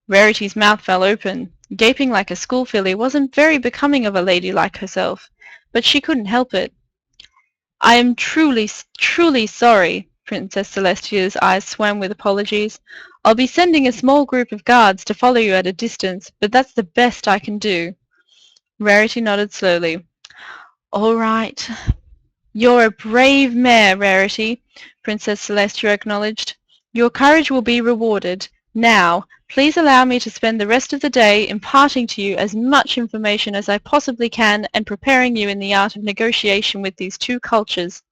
Rarity's mouth fell open. Gaping like a school filly wasn't very becoming of a lady like herself, but she couldn't help it. I am truly, truly sorry. Princess Celestia's eyes swam with apologies. I'll be sending a small group of guards to follow you at a distance, but that's the best I can do. Rarity nodded slowly. All right. You're a brave mare, Rarity, Princess Celestia acknowledged. Your courage will be rewarded. Now, please allow me to spend the rest of the day imparting to you as much information as I possibly can and preparing you in the art of negotiation with these two cultures.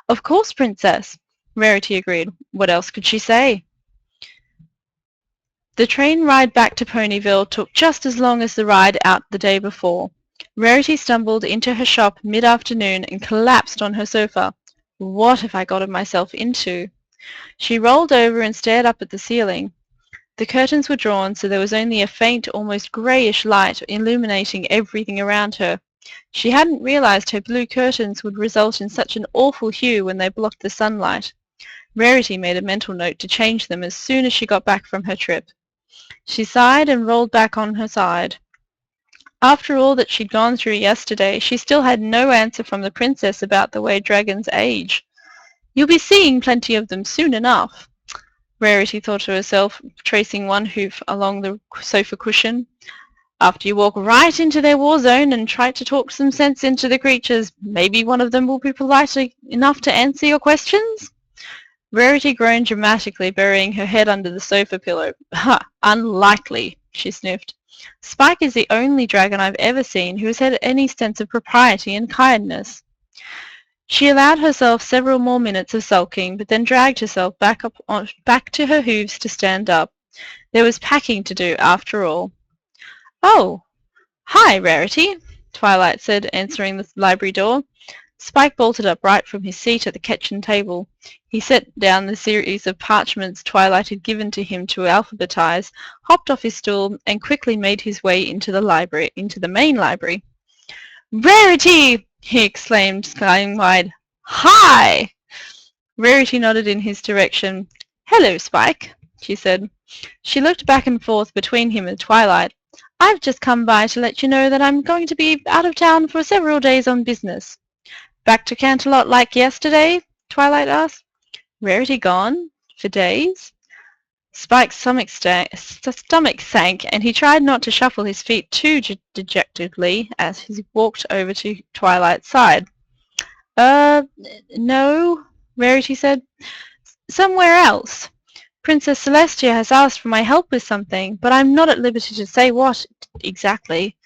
Of course, Princess, Rarity agreed. What else could she say? The train ride back to Ponyville took just as long as the ride out the day before. Rarity stumbled into her shop mid-afternoon and collapsed on her sofa. What have I gotten myself into? She rolled over and stared up at the ceiling. The curtains were drawn, so there was only a faint, almost greyish light illuminating everything around her. She hadn't realised her blue curtains would result in such an awful hue when they blocked the sunlight. Rarity made a mental note to change them as soon as she got back from her trip. She sighed and rolled back on her side. After all that she'd gone through yesterday, she still had no answer from the princess about the way dragons age. You'll be seeing plenty of them soon enough, Rarity thought to herself, tracing one hoof along the sofa cushion. After you walk right into their war zone and try to talk some sense into the creatures, maybe one of them will be polite enough to answer your questions? Rarity groaned dramatically, burying her head under the sofa pillow. Ha! Unlikely, she sniffed. Spike is the only dragon I've ever seen who has had any sense of propriety and kindness. She allowed herself several more minutes of sulking, but then dragged herself back to her hooves to stand up. There was packing to do, after all. "Oh, hi, Rarity," Twilight said, answering the library door. Spike bolted upright from his seat at the kitchen table. He set down the series of parchments Twilight had given to him to alphabetize, hopped off his stool, and quickly made his way into the main library. "Rarity!" he exclaimed, skying wide. "Hi!" Rarity nodded in his direction. "Hello, Spike," she said. She looked back and forth between him and Twilight. "I've just come by to let you know that I'm going to be out of town for several days on business." "Back to Canterlot like yesterday?" Twilight asked. "Rarity gone? For days?" Spike's stomach sank, and he tried not to shuffle his feet too dejectedly as he walked over to Twilight's side. No," Rarity said. "Somewhere else. Princess Celestia has asked for my help with something, but I'm not at liberty to say what exactly."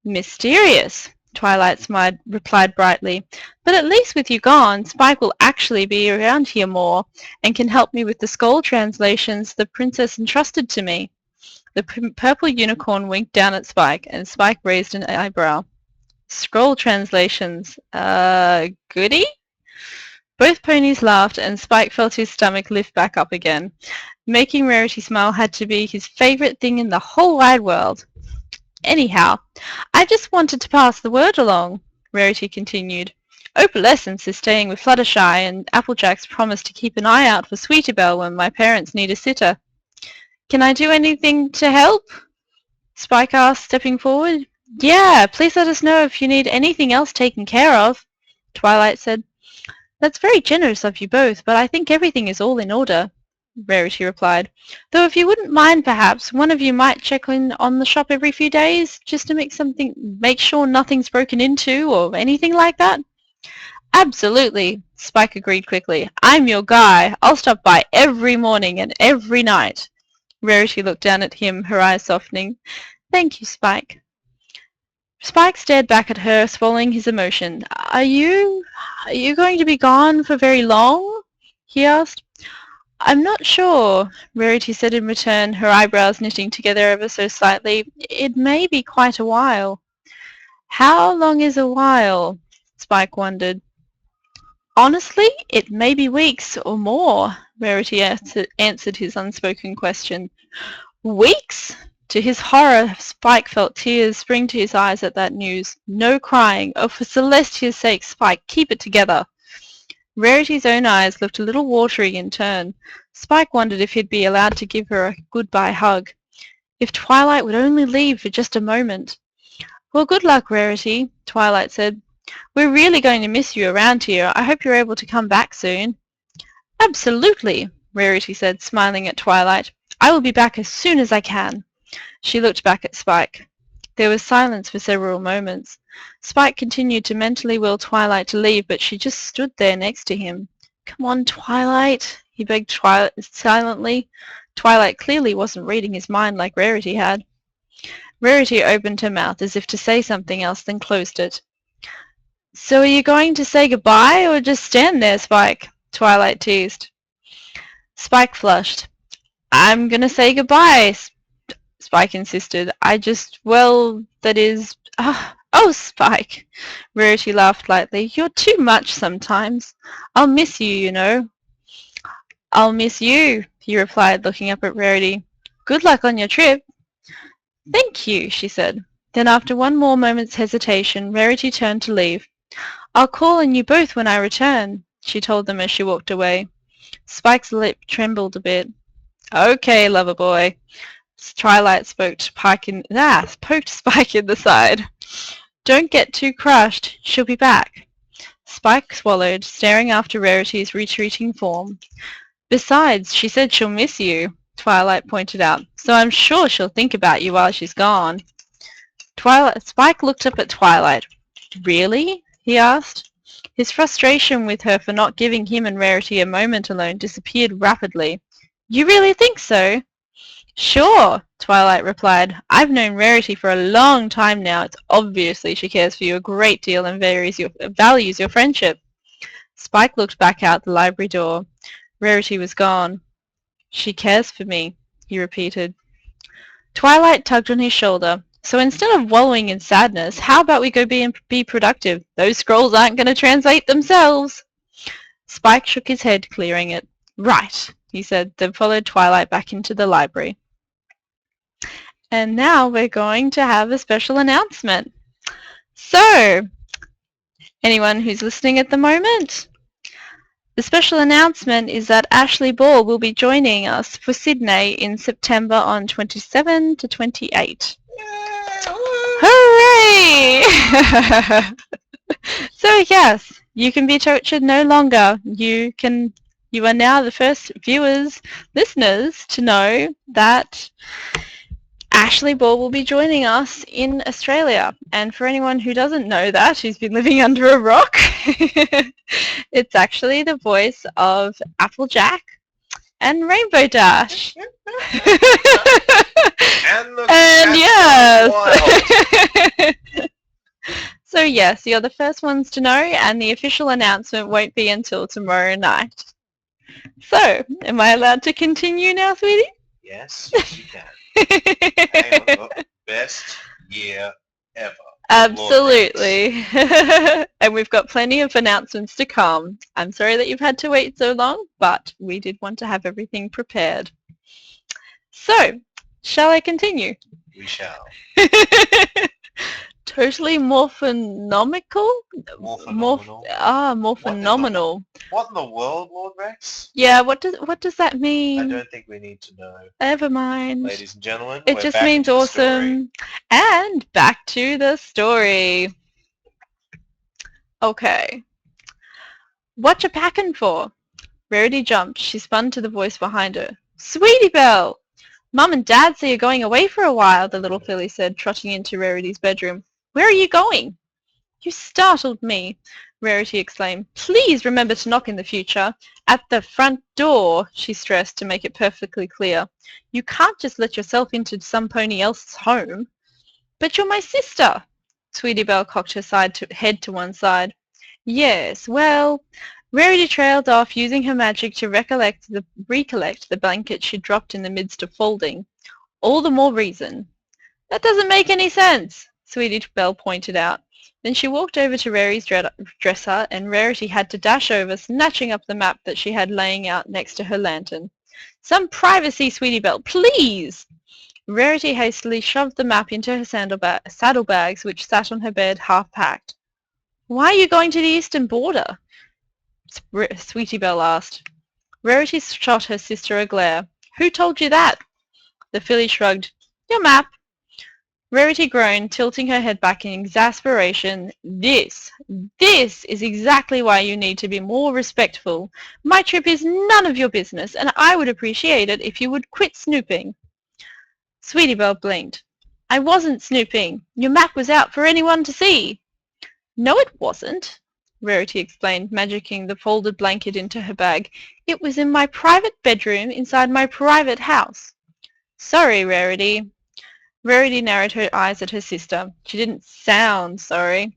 "Mysterious," Twilight replied brightly. "But at least with you gone, Spike will actually be around here more, and can help me with the scroll translations the princess entrusted to me." The purple unicorn winked down at Spike, and Spike raised an eyebrow. "Scroll translations, goody?" Both ponies laughed, and Spike felt his stomach lift back up again. Making Rarity smile had to be his favorite thing in the whole wide world. "Anyhow, I just wanted to pass the word along," Rarity continued. "Opalescence is staying with Fluttershy, and Applejack's promised to keep an eye out for Sweeterbelle when my parents need a sitter." "Can I do anything to help?" Spike asked, stepping forward. "Yeah, please let us know if you need anything else taken care of," Twilight said. "That's very generous of you both, but I think everything is all in order," Rarity replied. "Though if you wouldn't mind, perhaps, one of you might check in on the shop every few days, just to make sure nothing's broken into or anything like that." "Absolutely," Spike agreed quickly. "I'm your guy. I'll stop by every morning and every night." Rarity looked down at him, her eyes softening. "Thank you, Spike." Spike stared back at her, swallowing his emotion. Are you going to be gone for very long?" he asked. "I'm not sure," Rarity said in return, her eyebrows knitting together ever so slightly. "It may be quite a while." "How long is a while?" Spike wondered. "Honestly, it may be weeks or more," Rarity answered his unspoken question. "Weeks?" To his horror, Spike felt tears spring to his eyes at that news. "No crying. Oh, for Celestia's sake, Spike, keep it together." Rarity's own eyes looked a little watery in turn. Spike wondered if he'd be allowed to give her a goodbye hug. If Twilight would only leave for just a moment. "Well, good luck, Rarity," Twilight said. "We're really going to miss you around here. I hope you're able to come back soon." "Absolutely," Rarity said, smiling at Twilight. "I will be back as soon as I can." She looked back at Spike. There was silence for several moments. Spike continued to mentally will Twilight to leave, but she just stood there next to him. "Come on, Twilight," he begged silently. Twilight clearly wasn't reading his mind like Rarity had. Rarity opened her mouth as if to say something else, then closed it. "So are you going to say goodbye, or just stand there, Spike?" Twilight teased. Spike flushed. "I'm going to say goodbye," Spike insisted. That is... Oh, Spike!" Rarity laughed lightly. "You're too much sometimes. I'll miss you, you know." "I'll miss you," he replied, looking up at Rarity. "Good luck on your trip." "Thank you," she said. Then after one more moment's hesitation, Rarity turned to leave. "I'll call on you both when I return," she told them as she walked away. Spike's lip trembled a bit. "Okay, lover boy." Twilight poked Spike in the side. "Don't get too crushed. She'll be back." Spike swallowed, staring after Rarity's retreating form. "Besides, she said she'll miss you," Twilight pointed out, "so I'm sure she'll think about you while she's gone." Spike looked up at Twilight. Really? He asked. His frustration with her for not giving him and Rarity a moment alone disappeared rapidly. You really think so? Sure, Twilight replied. I've known Rarity for a long time now. It's obviously she cares for you a great deal and values your friendship. Spike looked back out the library door. Rarity was gone. She cares for me, he repeated. Twilight tugged on his shoulder. So instead of wallowing in sadness, how about we go be productive? Those scrolls aren't going to translate themselves. Spike shook his head, clearing it. Right, he said, then followed Twilight back into the library. And now we're going to have a special announcement. So, anyone who's listening at the moment, the special announcement is that Ashley Ball will be joining us for Sydney in September on 27 to 28. Hooray! So yes, you can be tortured no longer. You are now the first listeners to know that Ashley Ball will be joining us in Australia. And for anyone who doesn't know that, who's been living under a rock, it's actually the voice of Applejack and Rainbow Dash. And yes. So yes, you're the first ones to know, and the official announcement won't be until tomorrow night. So, am I allowed to continue now, sweetie? Yes, you can. Hang on, best year ever. Absolutely. And we've got plenty of announcements to come. I'm sorry that you've had to wait so long, but we did want to have everything prepared. So, shall I continue? We shall. Totally morphonomical? Morphonomical. Morphonomical. What in the world, Lord Rex? Yeah, what does that mean? I don't think we need to know. Never mind. Ladies and gentlemen, It we're just back means into the awesome. And back to the story. Okay. What you packing for? Rarity jumped. She spun to the voice behind her. Sweetie Belle! Mum and Dad say you're going away for a while, the little filly said, trotting into Rarity's bedroom. Where are you going? You startled me, Rarity exclaimed. Please remember to knock in the future. At the front door, she stressed to make it perfectly clear. You can't just let yourself into some pony else's home. But you're my sister. Sweetie Belle cocked her head to one side. Yes, well, Rarity trailed off, using her magic to recollect the blanket she dropped in the midst of folding. All the more reason. That doesn't make any sense, Sweetie Belle pointed out. Then she walked over to Rarity's dresser, and Rarity had to dash over, snatching up the map that she had laying out next to her lantern. Some privacy, Sweetie Belle, please! Rarity hastily shoved the map into her saddlebags, which sat on her bed, half-packed. Why are you going to the eastern border? Sweetie Belle asked. Rarity shot her sister a glare. Who told you that? The filly shrugged. Your map. Rarity groaned, tilting her head back in exasperation. This is exactly why you need to be more respectful. My trip is none of your business, and I would appreciate it if you would quit snooping. Sweetie Belle blinked. I wasn't snooping. Your map was out for anyone to see. No, it wasn't, Rarity explained, magicking the folded blanket into her bag. It was in my private bedroom inside my private house. Sorry, Rarity. Rarity narrowed her eyes at her sister. She didn't sound sorry.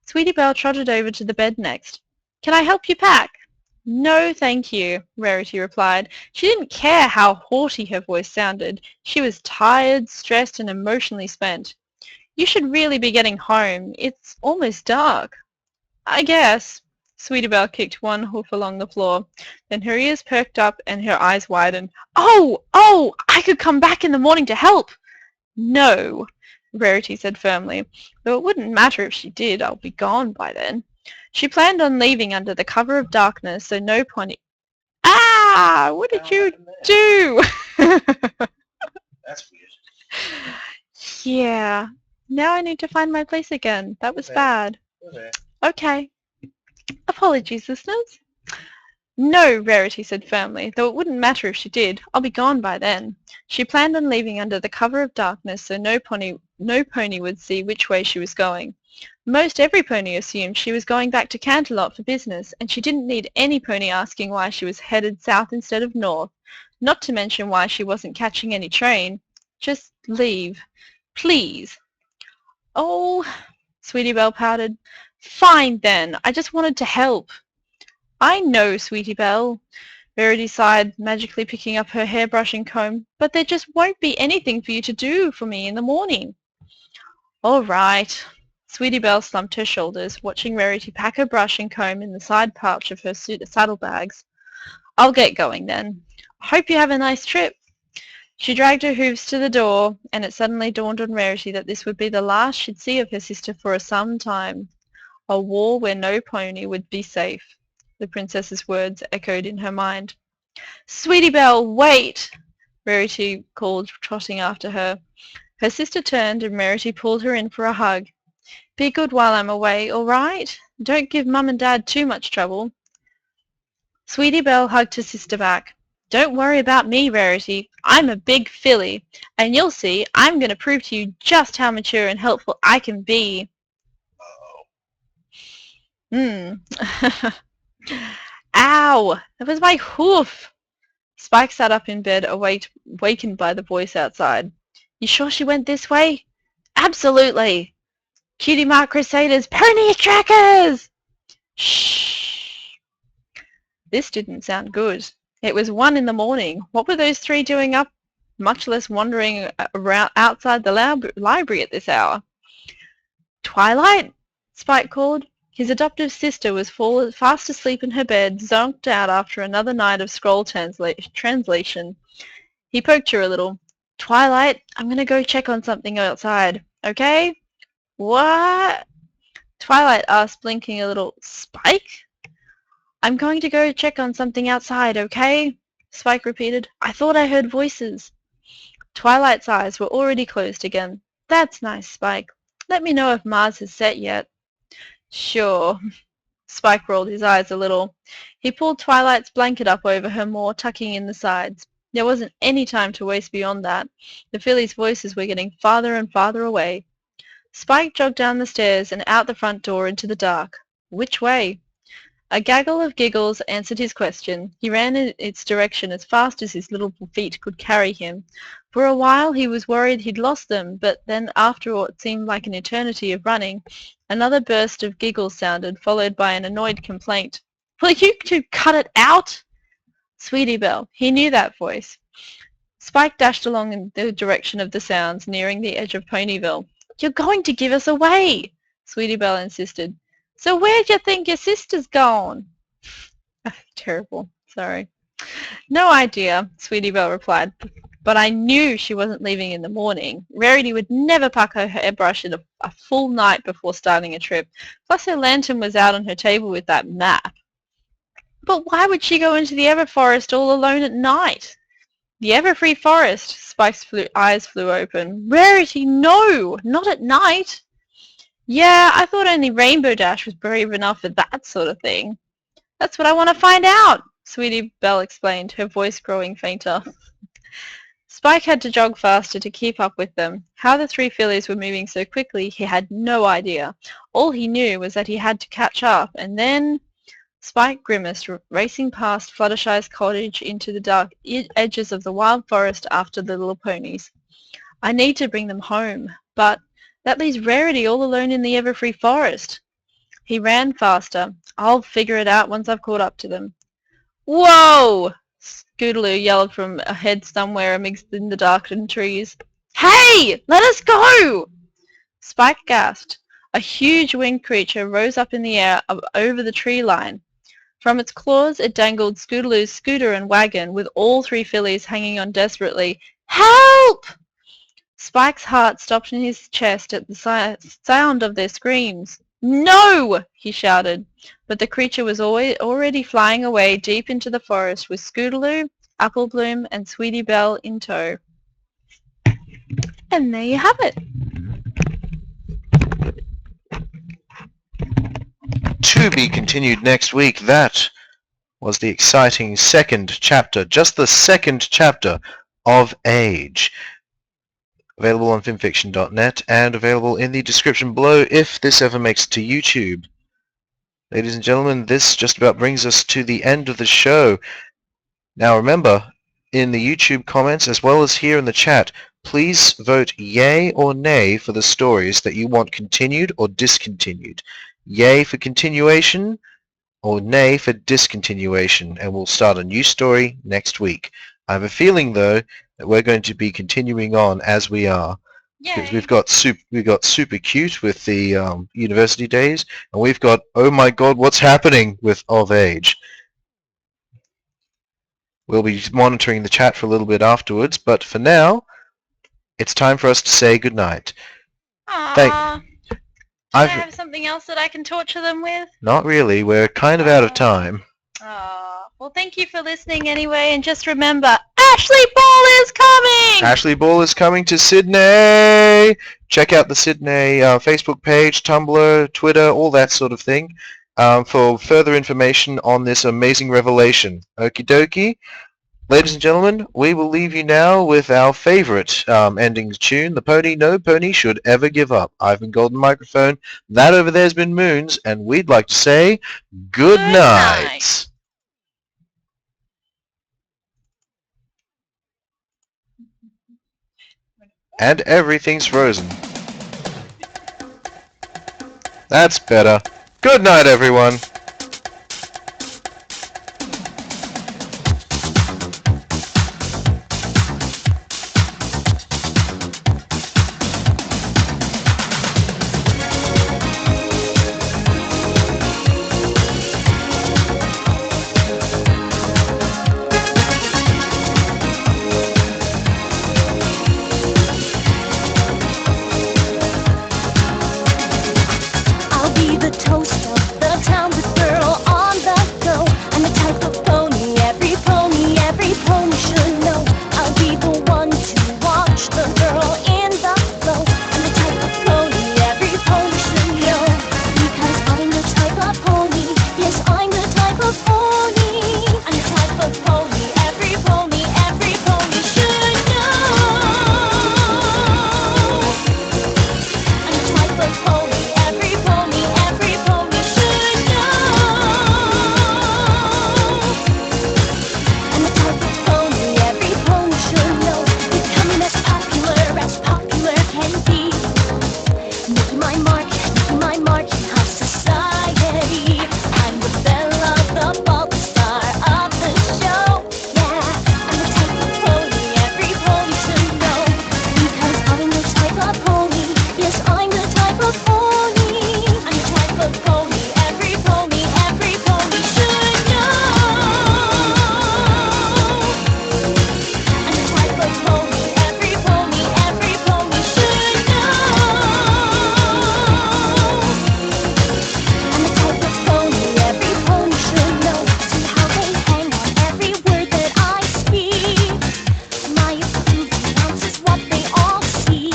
Sweetie Belle trotted over to the bed next. Can I help you pack? No, thank you, Rarity replied. She didn't care how haughty her voice sounded. She was tired, stressed, and emotionally spent. You should really be getting home. It's almost dark. I guess. Sweetie Belle kicked one hoof along the floor. Then her ears perked up and her eyes widened. Oh, I could come back in the morning to help. No, Rarity said firmly. Though it wouldn't matter if she did, I'll be gone by then. She planned on leaving under the cover of darkness, so no pony... Ah! What did you do? That's weird. Yeah. Now I need to find my place again. That was bad. Okay. Apologies, listeners. No, Rarity said firmly, though it wouldn't matter if she did. I'll be gone by then. She planned on leaving under the cover of darkness, so no pony no pony would see which way she was going. Most every pony assumed she was going back to Canterlot for business, and she didn't need any pony asking why she was headed south instead of north, not to mention why she wasn't catching any train. Just leave. Please. Oh, Sweetie Belle pouted. Fine then, I just wanted to help. I know, Sweetie Belle, Verity sighed, magically picking up her hairbrush and comb, but there just won't be anything for you to do for me in the morning. All right. Sweetie Belle slumped her shoulders, watching Rarity pack her brush and comb in the side pouch of her saddlebags. I'll get going then. Hope you have a nice trip. She dragged her hooves to the door, and it suddenly dawned on Rarity that this would be the last she'd see of her sister for some time. A war where no pony would be safe. The princess's words echoed in her mind. Sweetie Belle, wait! Rarity called, trotting after her. Her sister turned, and Rarity pulled her in for a hug. Be good while I'm away, all right? Don't give Mum and Dad too much trouble. Sweetie Belle hugged her sister back. Don't worry about me, Rarity. I'm a big filly, and you'll see I'm going to prove to you just how mature and helpful I can be. Ow! That was my hoof! Spike sat up in bed, wakened by the voice outside. You sure she went this way? Absolutely! Cutie Mark Crusaders, pony trackers! Shh! This didn't sound good. It was 1 a.m. What were those 3 doing up, much less wandering around outside the library at this hour? Twilight? Spike called. His adoptive sister was fast asleep in her bed, zonked out after another night of scroll translation. He poked her a little. Twilight, I'm going to go check on something outside, okay? What? Twilight asked, blinking a little. Spike? I'm going to go check on something outside, okay? Spike repeated. I thought I heard voices. Twilight's eyes were already closed again. That's nice, Spike. Let me know if Mars has set yet. Sure. Spike rolled his eyes a little. He pulled Twilight's blanket up over her more, tucking in the sides. There wasn't any time to waste beyond that. The fillies' voices were getting farther and farther away. Spike jogged down the stairs and out the front door into the dark. Which way? A gaggle of giggles answered his question. He ran in its direction as fast as his little feet could carry him. For a while he was worried he'd lost them, but then after what seemed like an eternity of running, another burst of giggles sounded, followed by an annoyed complaint. Will you two cut it out? Sweetie Belle. He knew that voice. Spike dashed along in the direction of the sounds, nearing the edge of Ponyville. You're going to give us away, Sweetie Belle insisted. So where'd you think your sister's gone? Terrible. Sorry. No idea, Sweetie Belle replied. But I knew she wasn't leaving in the morning. Rarity would never pack her hairbrush in a full night before starting a trip. Plus her lantern was out on her table with that map. But why would she go into the Everforest all alone at night? The Everfree Forest, Spike's eyes flew open. Rarity, no! Not at night! Yeah, I thought only Rainbow Dash was brave enough for that sort of thing. That's what I want to find out, Sweetie Belle explained, her voice growing fainter. Spike had to jog faster to keep up with them. How the 3 fillies were moving so quickly, he had no idea. All he knew was that he had to catch up, and then... Spike grimaced, racing past Fluttershy's cottage into the dark edges of the wild forest after the little ponies. I need to bring them home, but that leaves Rarity all alone in the Everfree Forest. He ran faster. I'll figure it out once I've caught up to them. Whoa! Scootaloo yelled from ahead somewhere amidst in the darkened trees. Hey! Let us go! Spike gasped. A huge winged creature rose up in the air over the tree line. From its claws it dangled Scootaloo's scooter and wagon, with all 3 fillies hanging on desperately. Help! Spike's heart stopped in his chest at the sound of their screams. No! He shouted, but the creature was already flying away deep into the forest with Scootaloo, Applebloom, and Sweetie Belle in tow. And there you have it. To be continued next week. That was the exciting second chapter, just the second chapter of Age. available on fanfiction.net, and available in the description below if this ever makes it to YouTube. Ladies and gentlemen, this just about brings us to the end of the show. Now remember, in the YouTube comments as well as here in the chat, please vote yay or nay for the stories that you want continued or discontinued. Yay for continuation or nay for discontinuation, and we'll start a new story next week. I have a feeling, though, that we're going to be continuing on as we are. Because Yay. we've got Super Cute with the university days, and we've got Oh My God, What's Happening with Of Age. We'll be monitoring the chat for a little bit afterwards, but for now, it's time for us to say goodnight. Aww. Do I I've have something else that I can torture them with? not really. We're kind of out of time. Well, thank you for listening anyway, and just remember, Ashley Ball is coming! Ashley Ball is coming to Sydney. Check out the Sydney Facebook page, Tumblr, Twitter, all that sort of thing, for further information on this amazing revelation. Okie dokie. Ladies and gentlemen, we will leave you now with our favorite ending tune, the pony no pony should ever give up. I've been Golden Microphone, that over there's been Moons, and we'd like to say good night. And everything's frozen. That's better. Good night, everyone. I'll be the toast of the town, the girl on the go. I'm the type of pony every pony should know. I'll be the one to watch the girl in the flow. I'm the type of pony every pony should know. Because I'm the type of pony, yes, I'm the type of pony. I'm the type of pony every pony should know. I'm the type of pony every pony should know. I'm the type of pony every pony should know. Becoming as popular can be. Making my mark in high society. I'm the belle of the ball, the star of the show. Yeah, I'm the type of pony every pony should know. Because I'm the type of pony, yes, I'm the type of pony. I'm the type of pony every pony should know. I'm the type of pony every pony should know. I'm the type of pony every pony should know. See how they hang on every word that I speak. My approval counts is what they all see.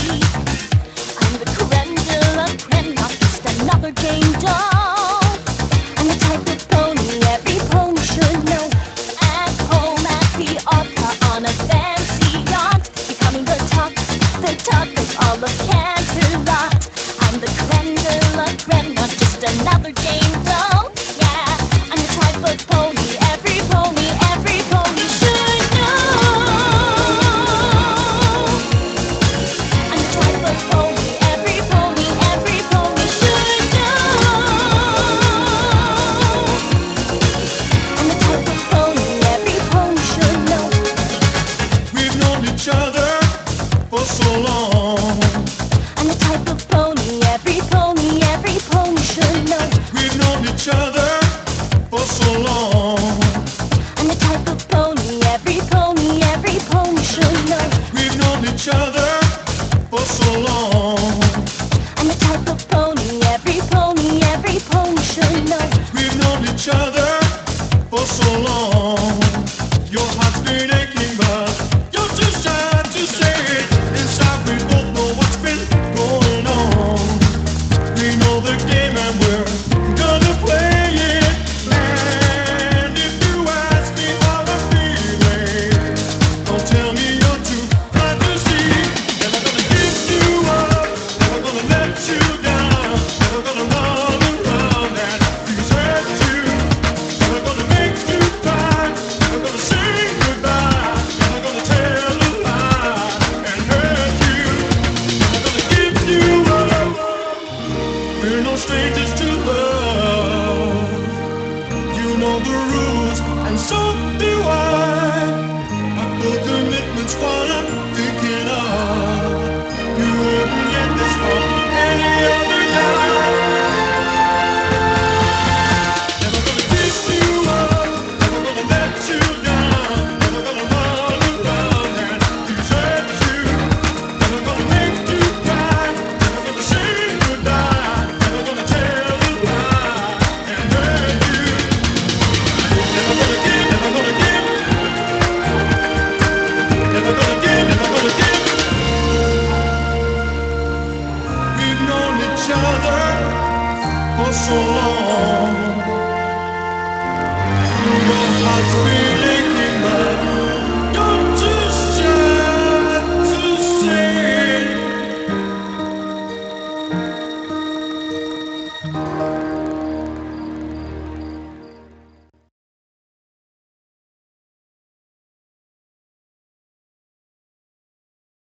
I'm the creme de la creme, not just another game doll. I'm the type of pony every pony should know. At home at the opera on a fancy yacht, becoming the talk of all of Canterlot. I'm the creme de la creme, not just another game doll. Yeah, I'm the type of pony every pony should know. I'm the type of pony every pony should know. I'm the type of pony every pony should know. We've known each other for so long. I'm the type of pony every pony should know. We've known each other for so long. I'm the type of pony every pony should know. We've known each other for so long. I'm the type of pony every pony should know. We've known each other for so long. Your heart's been aching, but you're too shy to say it. Inside we both know what's been going on. We know the game and we're gonna play it. And if you ask me how I'm feeling, don't tell me you're too hard to see. And I'm gonna We're no strangers to love. You know the rules, and so do I. No commitments while I'm thinking of. You wouldn't get this from any other guy. Never gonna give you up, never gonna let you down, never gonna run around and desert you, never gonna make you cry, never gonna say goodbye, never gonna tell a lie and hurt you. Never gonna give, never gonna give. Never gonna give, never gonna give. We've known each other for so long. Your heart's been aching, but